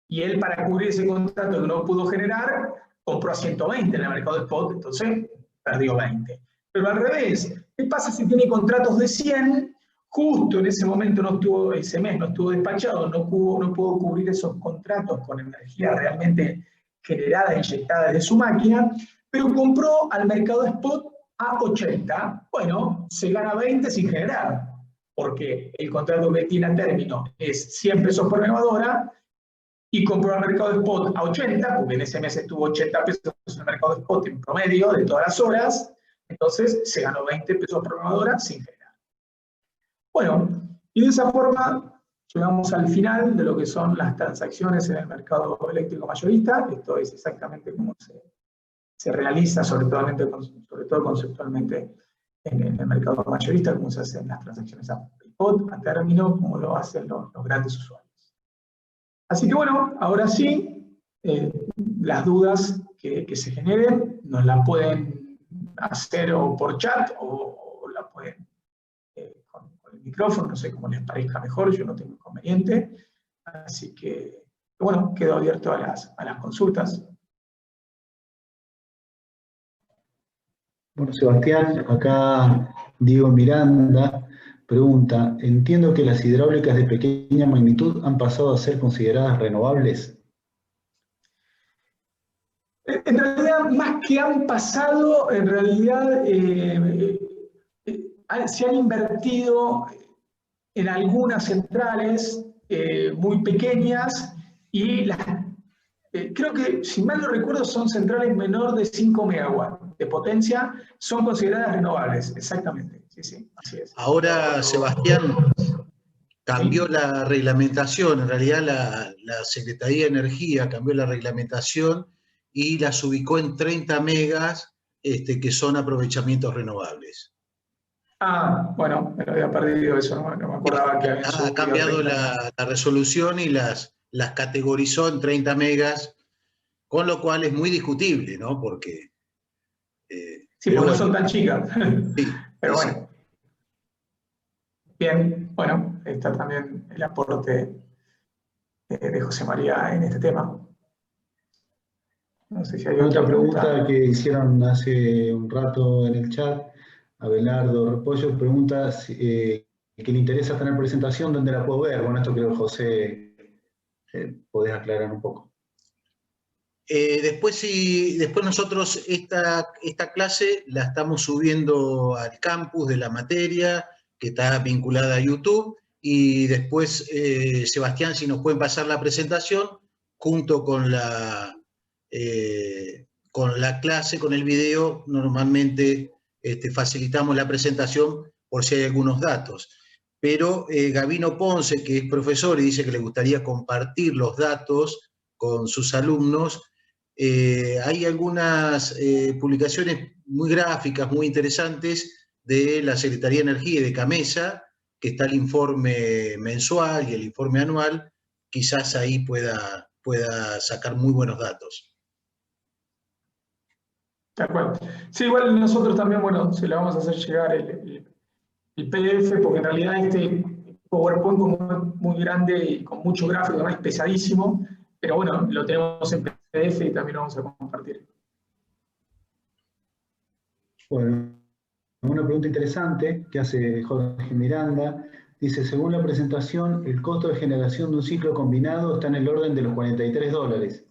Y él, para cubrir ese contrato que no pudo generar, compró a 120 en el mercado spot, entonces perdió 20. Pero al revés, ¿qué pasa si tiene contratos de 100? Justo en ese momento ese mes no estuvo despachado, no pudo cubrir esos contratos con energía realmente generada e inyectada desde su máquina, pero compró al mercado spot a 80. Bueno, se gana 20 sin generar, porque el contrato que tiene a término es 100 pesos por megawatt-hora y compró al mercado de spot a 80, porque en ese mes estuvo 80 pesos en el mercado de spot en promedio de todas las horas, entonces se ganó 20 pesos por hora sin generar. Bueno, y de esa forma llegamos al final de lo que son las transacciones en el mercado eléctrico mayorista. Esto es exactamente cómo se realiza, sobre todo conceptualmente, en el mercado mayorista, cómo se hacen las transacciones a spot, a término, como lo hacen los grandes usuarios. Así que bueno, ahora sí, las dudas que se generen nos las pueden hacer o por chat o la pueden con el micrófono, no sé cómo les parezca mejor, yo no tengo inconveniente. Así que bueno, quedo abierto a las consultas. Bueno, Sebastián, acá Diego Miranda pregunta, entiendo que las hidráulicas de pequeña magnitud han pasado a ser consideradas renovables. En realidad, más que han pasado, en realidad se han invertido en algunas centrales muy pequeñas y creo que, si mal no recuerdo, son centrales menor de 5 megawatts de potencia, son consideradas renovables, exactamente. Sí, así es. Ahora, Sebastián, cambió la reglamentación, en realidad la Secretaría de Energía cambió la reglamentación y las ubicó en 30 megas, que son aprovechamientos renovables. Ah, bueno, me lo había perdido eso, no me acordaba que habían subido. Ha cambiado la resolución y las categorizó en 30 megas, con lo cual es muy discutible, ¿no? Porque... sí, porque no son tan chicas. Sí, pero sí, bueno. Bien, bueno, está también el aporte de José María en este tema. No sé si hay otra pregunta que hicieron hace un rato en el chat. Abelardo Repollo pregunta que le interesa tener presentación, ¿dónde la puedo ver? Bueno, esto creo que José podés aclarar un poco. Después nosotros esta clase la estamos subiendo al campus de la materia, que está vinculada a YouTube, y después, Sebastián, si nos pueden pasar la presentación, junto con la clase, con el video, normalmente facilitamos la presentación por si hay algunos datos. Pero Gabino Ponce, que es profesor y dice que le gustaría compartir los datos con sus alumnos, hay algunas publicaciones muy gráficas, muy interesantes de la Secretaría de Energía y de CAMESA, que está el informe mensual y el informe anual, quizás ahí pueda sacar muy buenos datos. De acuerdo. Sí, igual nosotros también, bueno, se le vamos a hacer llegar el PDF, porque en realidad este PowerPoint como muy grande y con mucho gráfico, además es pesadísimo, pero bueno, lo tenemos en PDF y también lo vamos a compartir. Bueno, una pregunta interesante que hace Jorge Miranda. Dice, según la presentación, el costo de generación de un ciclo combinado está en el orden de los $43.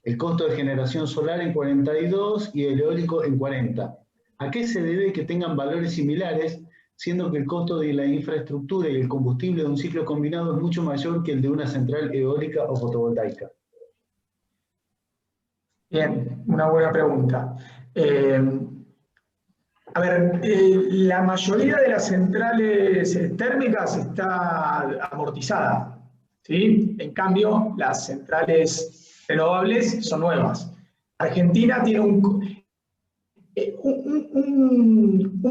El costo de generación solar en 42 y el eólico en 40. ¿A qué se debe que tengan valores similares, siendo que el costo de la infraestructura y el combustible de un ciclo combinado es mucho mayor que el de una central eólica o fotovoltaica? Bien, una buena pregunta. A ver, la mayoría de las centrales térmicas está amortizada, ¿sí? En cambio, las centrales renovables son nuevas. Argentina tiene un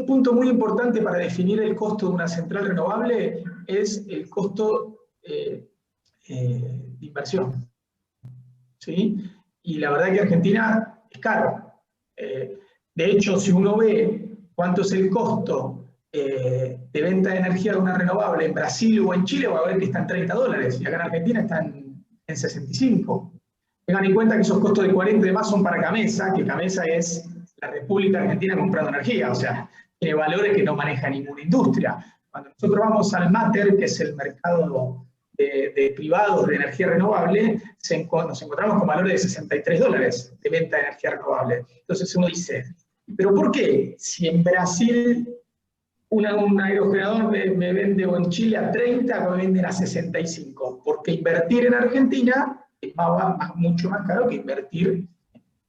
punto muy importante para definir el costo de una central renovable, es el costo de inversión, ¿sí? Y la verdad que Argentina es caro. De hecho, si uno ve cuánto es el costo de venta de energía de una renovable en Brasil o en Chile, va a ver que está en $30, y acá en Argentina están en 65. Tengan en cuenta que esos costos de 40 y demás son para CAMESA, que CAMESA es la República Argentina comprando energía, o sea, tiene valores que no maneja ninguna industria. Cuando nosotros vamos al MATER, que es el mercado de privados de energía renovable, nos encontramos con valores de $63 de venta de energía renovable. Entonces uno dice, ¿pero por qué? Si en Brasil un aerogenerador me vende, o en Chile a 30, me venden a 65. Porque invertir en Argentina es mucho más caro que invertir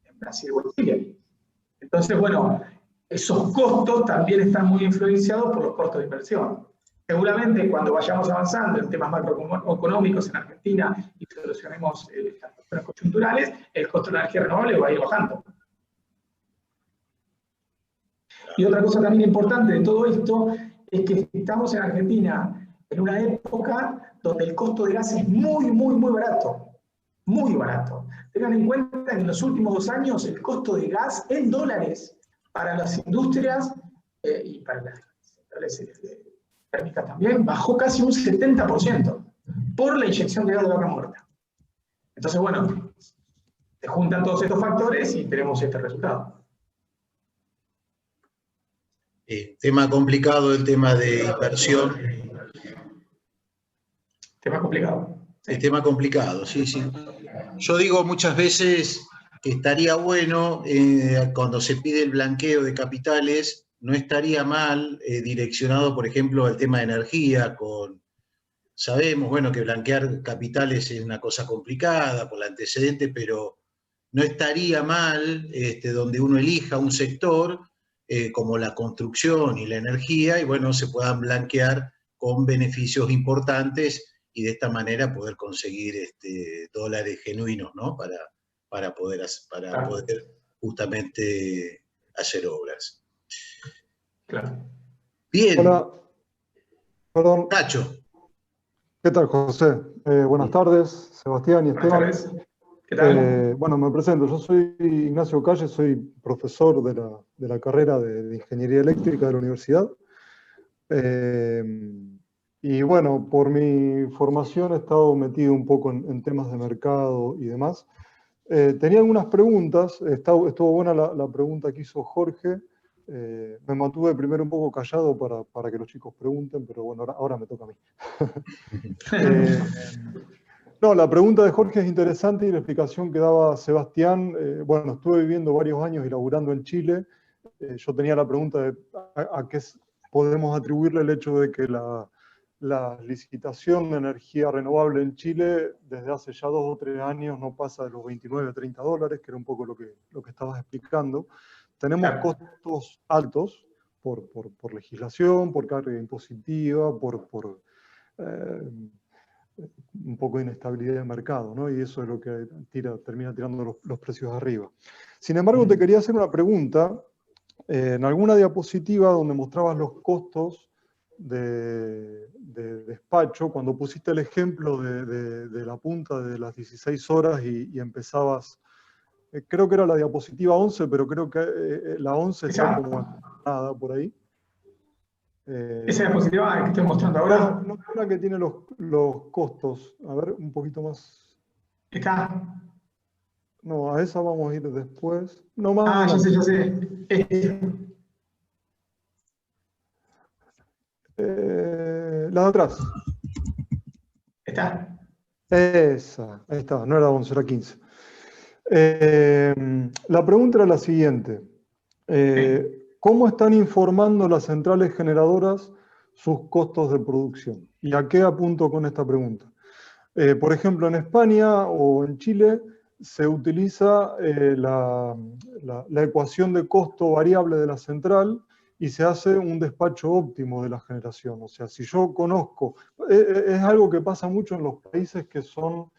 en Brasil o en Chile. Entonces, bueno, esos costos también están muy influenciados por los costos de inversión. Seguramente cuando vayamos avanzando en temas macroeconómicos en Argentina y solucionemos las cuestiones coyunturales, el costo de la energía renovable va a ir bajando. Y otra cosa también importante de todo esto es que estamos en Argentina en una época donde el costo de gas es muy, muy, muy barato. Muy barato. Tengan en cuenta que en los últimos 2 años el costo de gas en dólares para las industrias y para las centrales térmicas también bajó casi un 70% por la inyección de gas de vaca muerta. Entonces, bueno, se juntan todos estos factores y tenemos este resultado. Tema complicado el tema de inversión. Tema complicado. El tema complicado, sí, sí. Yo digo muchas veces que estaría bueno, cuando se pide el blanqueo de capitales, no estaría mal direccionado, por ejemplo, al tema de energía. Sabemos, bueno, que blanquear capitales es una cosa complicada por el antecedente, pero no estaría mal donde uno elija un sector como la construcción y la energía, y bueno, se puedan blanquear con beneficios importantes y de esta manera poder conseguir dólares genuinos, ¿no? Para poder justamente hacer obras. Claro. Bien. Hola, perdón. Nacho. ¿Qué tal, José? Buenas tardes, Sebastián y Esteban. Buenas tardes. ¿Qué tal? Bueno, me presento. Yo soy Ignacio Calle, soy profesor de la carrera de Ingeniería Eléctrica de la universidad. Y bueno, por mi formación he estado metido un poco en temas de mercado y demás. Tenía algunas preguntas. Estuvo buena la pregunta que hizo Jorge. Me mantuve primero un poco callado para que los chicos pregunten, pero bueno, ahora me toca a mí. No, la pregunta de Jorge es interesante y la explicación que daba Sebastián, bueno, estuve viviendo varios años y laburando en Chile. Yo tenía la pregunta de a qué podemos atribuirle el hecho de que la licitación de energía renovable en Chile desde hace ya 2 o 3 años no pasa de los 29 a 30 dólares, que era un poco lo que estabas explicando. Tenemos costos altos por legislación, por carga impositiva, por un poco de inestabilidad de mercado, ¿no? Y eso es lo que termina tirando los precios arriba. Sin embargo, te quería hacer una pregunta. En alguna diapositiva donde mostrabas los costos de despacho, cuando pusiste el ejemplo de la punta de las 16 horas y empezabas, creo que era la diapositiva 11, pero creo que la 11 está como nada por ahí. Esa diapositiva que estoy mostrando ahora. No, la que tiene los costos. A ver, un poquito más. ¿Está? No, a esa vamos a ir después. No más. Ya sé. La de atrás. ¿Está? Esa, ahí está, no era 11, era 15. La pregunta era la siguiente. ¿Cómo están informando las centrales generadoras sus costos de producción? ¿Y a qué apunto con esta pregunta? Por ejemplo, en España o en Chile se utiliza la ecuación de costo variable de la central y se hace un despacho óptimo de la generación. O sea, si yo conozco, es algo que pasa mucho en los países que son,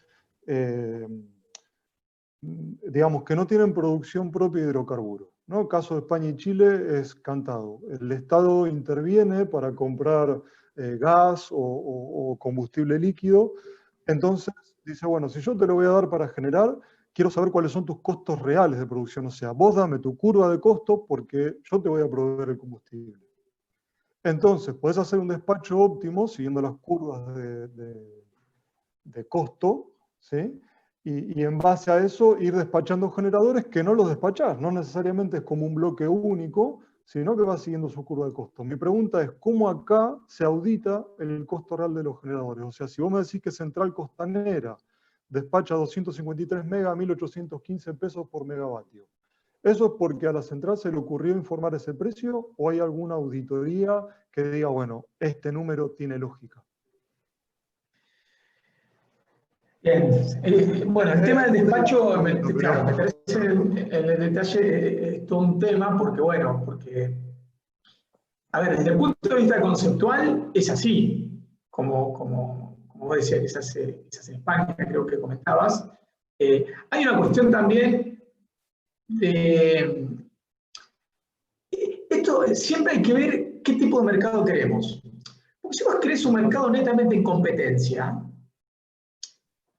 digamos, que no tienen producción propia de hidrocarburos, ¿no? El caso de España y Chile es cantado. El Estado interviene para comprar gas o combustible líquido. Entonces dice, bueno, si yo te lo voy a dar para generar, quiero saber cuáles son tus costos reales de producción. O sea, vos dame tu curva de costo porque yo te voy a proveer el combustible. Entonces, podés hacer un despacho óptimo siguiendo las curvas de costo, ¿sí? Y en base a eso ir despachando generadores que no los despachás. No necesariamente es como un bloque único, sino que va siguiendo su curva de costo. Mi pregunta es, ¿cómo acá se audita el costo real de los generadores? O sea, si vos me decís que Central Costanera despacha 253 megas a 1.815 pesos por megavatio, ¿eso es porque a la central se le ocurrió informar ese precio o hay alguna auditoría que diga, bueno, este número tiene lógica? Bien. Bueno, el tema del despacho, claro, meterse en el detalle es todo un tema, porque bueno, a ver, desde el punto de vista conceptual es así, como vos decías, que se hace en España, creo que comentabas. Hay una cuestión también de... Esto siempre hay que ver qué tipo de mercado queremos. Porque si vos querés un mercado netamente en competencia,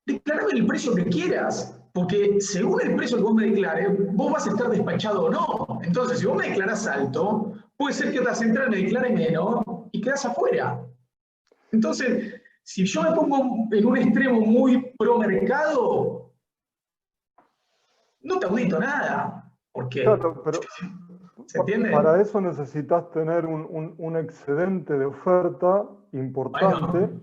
declarame el precio que quieras, porque según el precio que vos me declares, vos vas a estar despachado o no. Entonces, si vos me declarás alto, puede ser que otra central me declare menos y quedás afuera. Entonces, si yo me pongo en un extremo muy pro mercado, no te audito nada, porque... Claro, pero ¿se entiende? para eso necesitas tener un excedente de oferta importante, Bueno,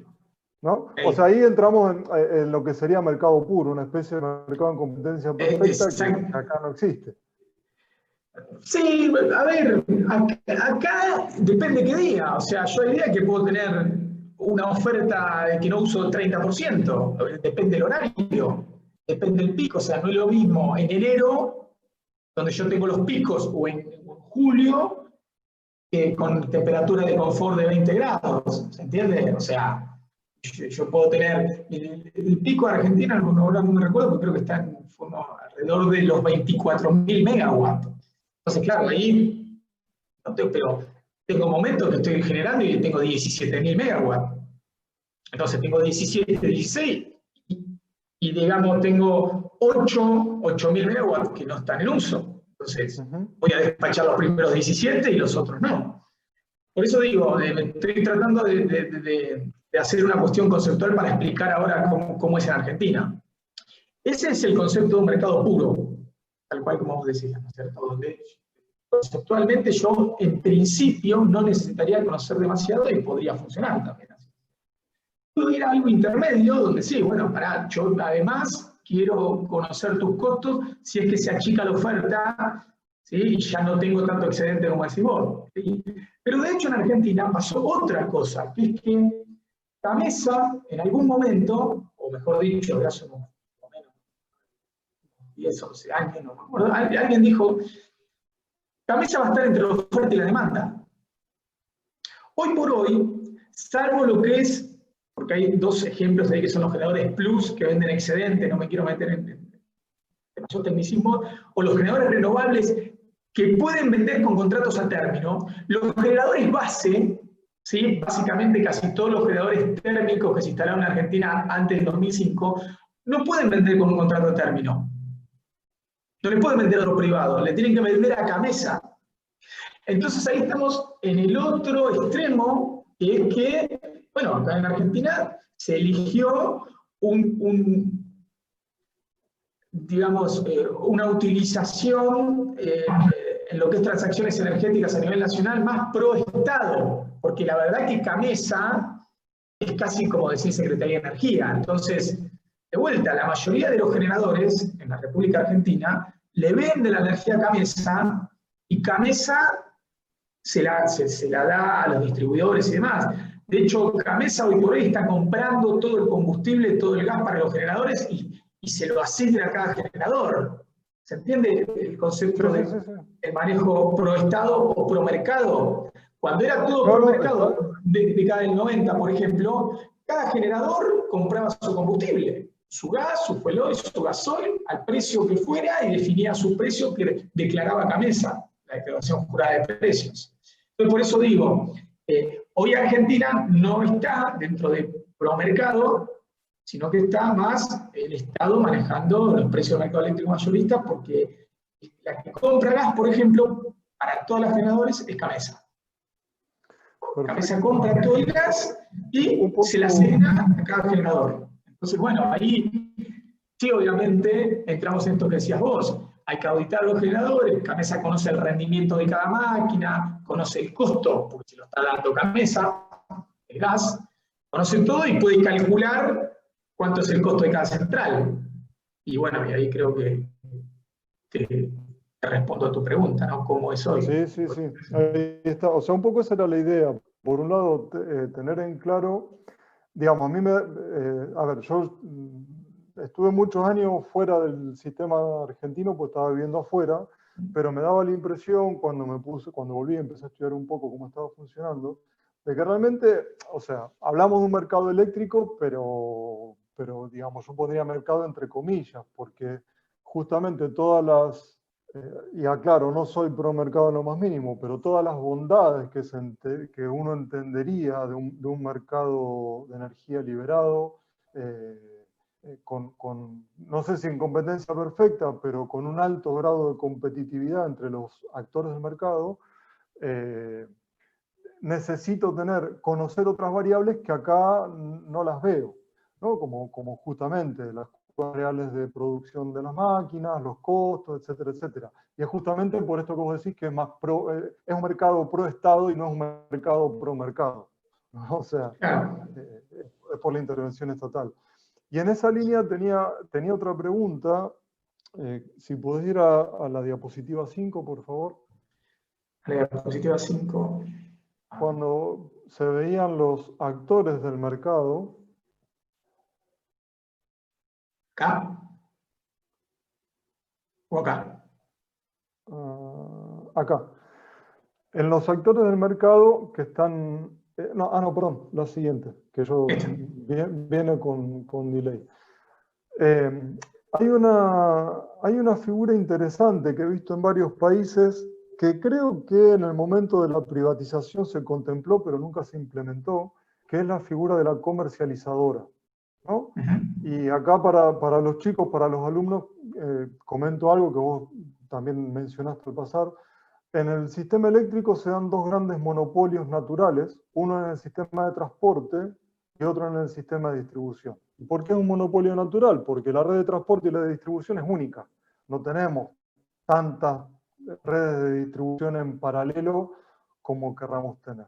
¿no? O sea, ahí entramos en lo que sería mercado puro, una especie de mercado en competencia perfecta que acá no existe. Sí, a ver, acá depende qué día. O sea, yo hay días que puedo tener una oferta que no uso el 30%, depende del horario, depende del pico. O sea, no es lo mismo en enero, donde yo tengo los picos, o en julio, con temperatura de confort de 20 grados. ¿Se entiende? O sea, yo puedo tener el pico de Argentina, ahora no me recuerdo, porque creo que está alrededor de los 24.000 megawatts. Entonces, claro, ahí no tengo, pero tengo momentos que estoy generando y tengo 17.000 megawatts. Entonces, tengo 17, 16 y digamos, tengo 8.000 megawatts que no están en uso. Entonces, voy a despachar los primeros 17 y los otros no. Por eso digo, estoy tratando de hacer una cuestión conceptual para explicar ahora cómo es en Argentina. Ese es el concepto de un mercado puro, tal cual como vos decías, ¿no es cierto? Donde conceptualmente yo, en principio, no necesitaría conocer demasiado y podría funcionar también así. Puedo ir a algo intermedio, donde sí, bueno, pará, yo además quiero conocer tus costos si es que se achica la oferta, ¿sí? Y ya no tengo tanto excedente como decís vos, ¿sí? Pero de hecho en Argentina pasó otra cosa, que es que Gamesa, en algún momento, o mejor dicho, de hace unos 10 o 11 años, no me acuerdo, alguien dijo, Gamesa va a estar entre la oferta y la demanda. Hoy por hoy, salvo lo que es, porque hay dos ejemplos ahí que son los generadores plus que venden excedente, no me quiero meter en demasiado tecnicismo, o los generadores renovables que pueden vender con contratos a término. Los generadores base, ¿sí? Básicamente casi todos los generadores térmicos que se instalaron en Argentina antes del 2005, no pueden vender con un contrato a término. No le pueden vender a los privados, le tienen que vender a Gamesa. Entonces ahí estamos en el otro extremo, que es que, bueno, acá en Argentina se eligió digamos, una utilización en lo que es transacciones energéticas a nivel nacional más pro Estado, porque la verdad que Gamesa es casi como decir Secretaría de Energía. Entonces, de vuelta, la mayoría de los generadores en la República Argentina le vende la energía a Gamesa y Gamesa se la da a los distribuidores y demás. De hecho, Gamesa hoy por hoy está comprando todo el combustible, todo el gas para los generadores y se lo asigna a cada generador. ¿Se entiende el concepto del manejo pro Estado o pro mercado? Cuando era todo pro mercado, de década del 90, por ejemplo, cada generador compraba su combustible, su gas, su fuel oil, su gasoil, al precio que fuera y definía su precio que declaraba Gamesa, la declaración jurada de precios. Entonces, por eso digo, hoy Argentina no está dentro de promercado, sino que está más el Estado manejando los precios del mercado eléctrico mayorista, porque la que compra gas, por ejemplo, para todas las generadores es Gamesa. Gamesa compra todo el gas y se la asigna a cada generador. Entonces, bueno, ahí sí, obviamente, entramos en esto que decías vos. Hay que auditar los generadores, Gamesa conoce el rendimiento de cada máquina, conoce el costo, porque se lo está dando Gamesa, el gas, conoce todo y puede calcular cuánto es el costo de cada central. Y bueno, y ahí creo que te respondo a tu pregunta, ¿no? ¿Cómo es hoy? Sí. Ahí está. O sea, un poco esa era la idea. Por un lado, tener en claro, digamos, a mí a ver, yo estuve muchos años fuera del sistema argentino, pues estaba viviendo afuera, pero me daba la impresión cuando volví y empecé a estudiar un poco cómo estaba funcionando, de que realmente, o sea, hablamos de un mercado eléctrico, pero digamos, yo pondría mercado entre comillas, porque justamente todas las, y aclaro, no soy pro mercado en lo más mínimo, pero todas las bondades que uno entendería de un mercado de energía liberado, no sé si en competencia perfecta, pero con un alto grado de competitividad entre los actores del mercado, necesito conocer otras variables que acá no las veo, ¿no? Como justamente las reales de producción de las máquinas, los costos, etcétera, etcétera. Y es justamente por esto que vos decís que es es un mercado pro Estado y no es un mercado pro mercado, ¿no? O sea, es por la intervención estatal. Y en esa línea tenía otra pregunta. Si podés ir a la diapositiva 5, por favor. La diapositiva 5. Cuando se veían los actores del mercado. ¿Acá? ¿O acá? Acá. En los actores del mercado que están... no, perdón, la siguiente, que yo viene con delay. Hay una figura interesante que he visto en varios países que creo que en el momento de la privatización se contempló, pero nunca se implementó, que es la figura de la comercializadora, ¿no? Y acá para los chicos, para los alumnos, comento algo que vos también mencionaste al pasar. En el sistema eléctrico se dan dos grandes monopolios naturales, uno en el sistema de transporte y otro en el sistema de distribución. ¿Y por qué es un monopolio natural? Porque la red de transporte y la de distribución es única. No tenemos tantas redes de distribución en paralelo como querramos tener.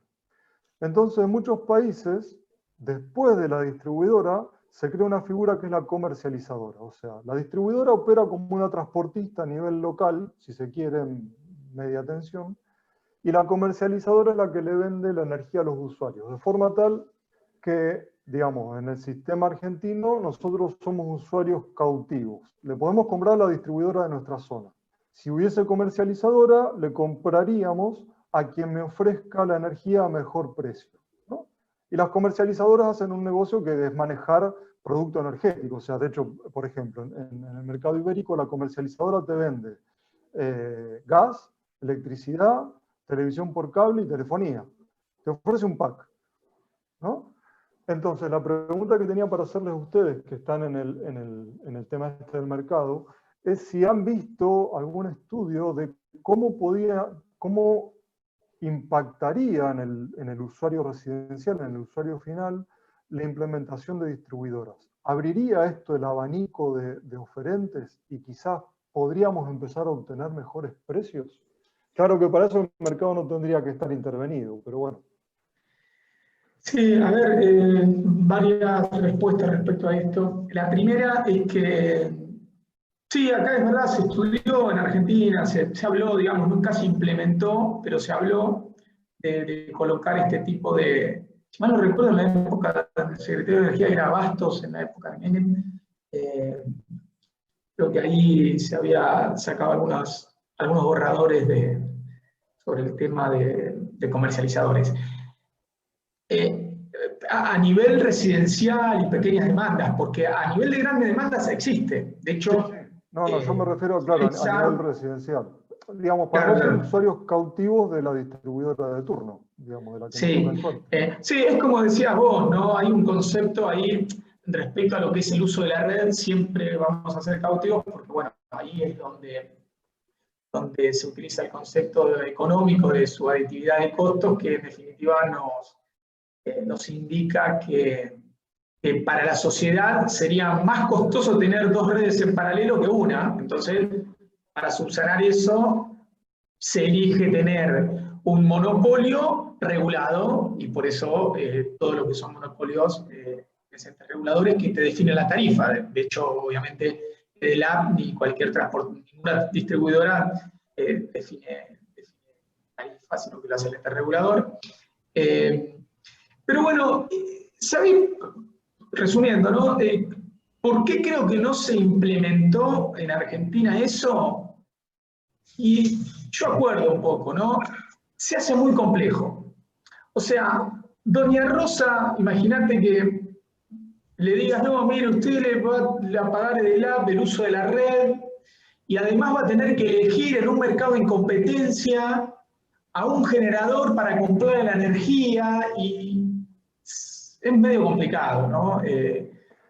Entonces, en muchos países, después de la distribuidora, se crea una figura que es la comercializadora. O sea, la distribuidora opera como una transportista a nivel local, si se quiere, en media tensión, y la comercializadora es la que le vende la energía a los usuarios, de forma tal que, digamos, en el sistema argentino nosotros somos usuarios cautivos. Le podemos comprar a la distribuidora de nuestra zona. Si hubiese comercializadora, le compraríamos a quien me ofrezca la energía a mejor precio, ¿no? Y las comercializadoras hacen un negocio que es manejar producto energético. O sea, de hecho, por ejemplo, en el mercado ibérico la comercializadora te vende gas, electricidad, televisión por cable y telefonía. Te ofrece un pack, ¿no? Entonces, la pregunta que tenía para hacerles a ustedes que están en el tema este del mercado es si han visto algún estudio de cómo impactaría en el usuario residencial, en el usuario final, la implementación de distribuidoras. ¿Abriría esto el abanico de oferentes y quizás podríamos empezar a obtener mejores precios? Claro que para eso el mercado no tendría que estar intervenido, pero bueno. Sí, a ver, varias respuestas respecto a esto. La primera es que, sí, acá es verdad, se estudió en Argentina, se habló, digamos, nunca se implementó, pero se habló de colocar este tipo de, si mal no recuerdo, en la época del secretario de Energía era Bastos, en la época de Menem, creo que ahí se había sacado algunos borradores sobre el tema de comercializadores. A nivel residencial y pequeñas demandas, porque a nivel de grandes demandas existe. De hecho... No, yo me refiero, claro, a nivel residencial. Digamos, para no ser usuarios cautivos de la distribuidora de turno, digamos, de la que sí, nos toca el sí, es como decías vos, ¿no? Hay un concepto ahí respecto a lo que es el uso de la red, siempre vamos a ser cautivos, porque bueno, ahí es donde se utiliza el concepto económico de su aditividad de costos, que en definitiva nos indica que para la sociedad sería más costoso tener dos redes en paralelo que una. Entonces, para subsanar eso, se elige tener un monopolio regulado, y por eso todo lo que son monopolios, entes reguladores que te definen la tarifa. De hecho, obviamente, el app ni cualquier transporte, ninguna distribuidora define tarifa, sino que lo hace el ente regulador. Pero bueno, ¿sabéis? Resumiendo, ¿no? ¿Por qué creo que no se implementó en Argentina eso? Y yo acuerdo un poco, ¿no? Se hace muy complejo. O sea, doña Rosa, imagínate que le digas, no, mire, usted le va a pagar del uso de la red y además va a tener que elegir en un mercado en competencia a un generador para comprar la energía y es medio complicado, ¿no?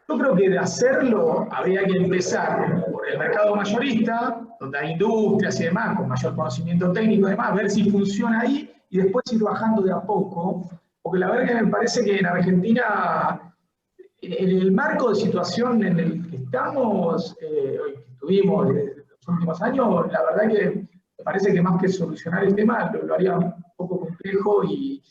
Yo creo que de hacerlo habría que empezar por el mercado mayorista, donde hay industrias y demás, con mayor conocimiento técnico y demás, ver si funciona ahí y después ir bajando de a poco, porque la verdad que me parece que en Argentina, en el marco de situación en el que estamos, que tuvimos en los últimos años, la verdad que me parece que más que solucionar el tema, lo haría un poco complejo y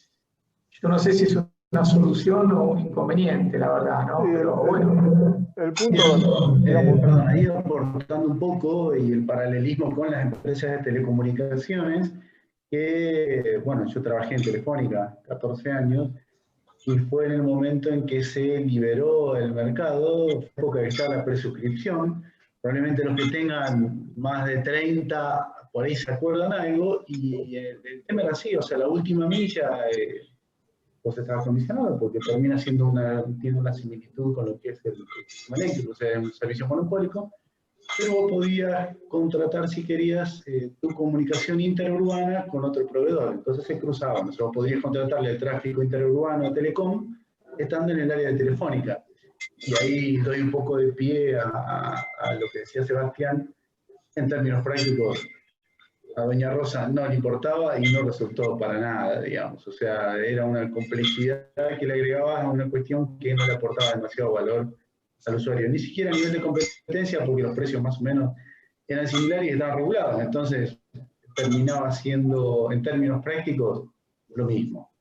yo no sé si es una solución o un inconveniente, la verdad, ¿no? Sí, pero bueno. El punto, digamos, perdón, ahí aportando un poco y el paralelismo con las empresas de telecomunicaciones, que, bueno, yo trabajé en Telefónica 14 años, y fue en el momento en que se liberó el mercado, época que está la presuscripción. Probablemente los que tengan más de 30, por ahí se acuerdan algo, y el tema era así, o sea, la última milla, vos estabas condicionado, porque termina siendo tiene una similitud con lo que es el sistema eléctrico, o sea, es un servicio monopólico, pero vos podías contratar, si querías, tu comunicación interurbana con otro proveedor. Entonces se cruzaban. O sea, vos podrías contratarle el tráfico interurbano a Telecom estando en el área de Telefónica. Y ahí doy un poco de pie a lo que decía Sebastián. En términos prácticos, a doña Rosa no le importaba y no resultó para nada, digamos. O sea, era una complejidad que le agregaba a una cuestión que no le aportaba demasiado valor al usuario, ni siquiera a nivel de competencia, porque los precios más o menos eran similares y estaban regulados, entonces terminaba siendo, en términos prácticos, lo mismo.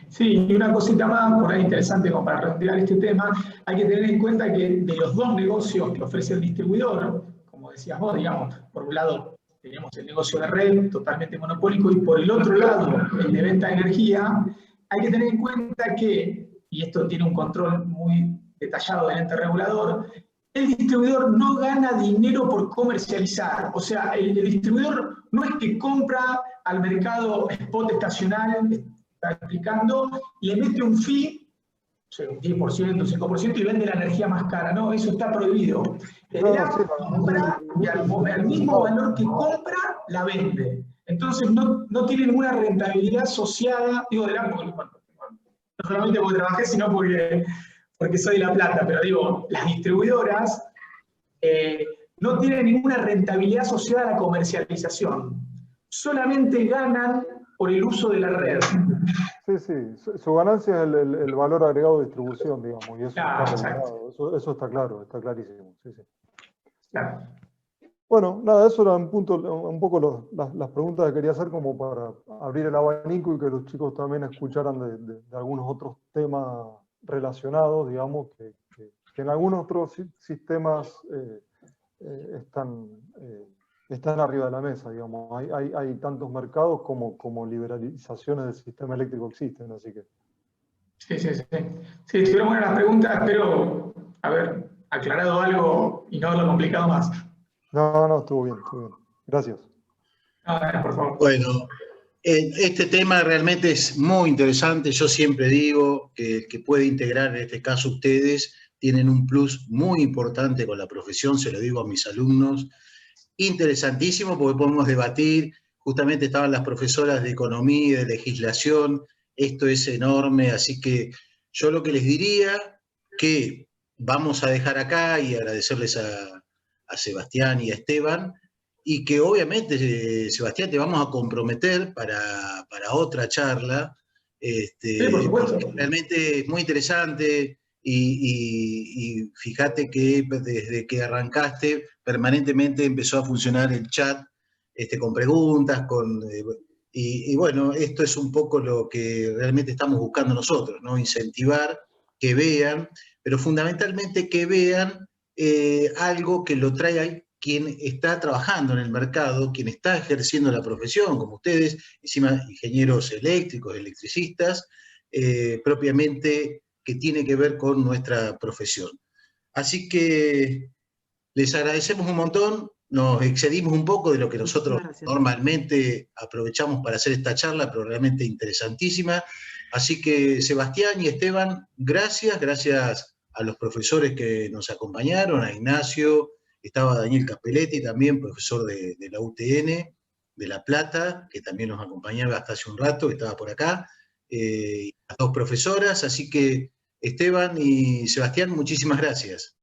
Sí, y una cosita más, por ahí interesante como para redondear este tema, hay que tener en cuenta que de los dos negocios que ofrece el distribuidor, como decías vos, digamos, por un lado tenemos el negocio de red totalmente monopólico y por el otro lado el de venta de energía, hay que tener en cuenta que, y esto tiene un control muy detallado del ente regulador, el distribuidor no gana dinero por comercializar. O sea, el distribuidor no es que compra al mercado spot estacional, está explicando, le mete un fee, o sea, un 10%, un 5%, y vende la energía más cara. No, eso está prohibido. Él compra y al mismo valor que compra, la vende. Entonces no tiene ninguna rentabilidad asociada, digo, no solamente porque trabajé, sino porque soy de La Plata, pero digo, las distribuidoras no tienen ninguna rentabilidad asociada a la comercialización. Solamente ganan por el uso de la red. Sí, sí, su ganancia es el valor agregado de distribución, digamos, y eso Claro, está exacto. eso está claro, está clarísimo. Sí, sí. Claro. Bueno, nada, eso eran un poco las preguntas que quería hacer como para abrir el abanico y que los chicos también escucharan de algunos otros temas relacionados, digamos, que en algunos otros sistemas están arriba de la mesa, digamos. Hay tantos mercados como liberalizaciones del sistema eléctrico existen, así que... Sí. Sí, estuvieron buenas las preguntas, espero haber aclarado algo y no haberlo complicado más. No, estuvo bien. Gracias. Por favor. Bueno, este tema realmente es muy interesante. Yo siempre digo que el que puede integrar, en este caso ustedes, tienen un plus muy importante con la profesión, se lo digo a mis alumnos. Interesantísimo porque podemos debatir, justamente estaban las profesoras de economía y de legislación, esto es enorme, así que yo lo que les diría que vamos a dejar acá y agradecerles a Sebastián y a Esteban, y que obviamente, Sebastián, te vamos a comprometer para otra charla, Sí, por supuesto. porque realmente es muy interesante. Y fíjate que desde que arrancaste permanentemente empezó a funcionar el chat con preguntas, y bueno, esto es un poco lo que realmente estamos buscando nosotros, ¿no? Incentivar, que vean, pero fundamentalmente que vean algo que lo traiga quien está trabajando en el mercado, quien está ejerciendo la profesión, como ustedes, encima ingenieros eléctricos, electricistas, propiamente que tiene que ver con nuestra profesión. Así que les agradecemos un montón, nos excedimos un poco de lo que nosotros normalmente aprovechamos para hacer esta charla, pero realmente interesantísima. Así que Sebastián y Esteban, gracias a los profesores que nos acompañaron, a Ignacio, estaba Daniel Cappelletti también, profesor de la UTN, de La Plata, que también nos acompañaba hasta hace un rato, que estaba por acá, las dos profesoras, así que Esteban y Sebastián, muchísimas gracias.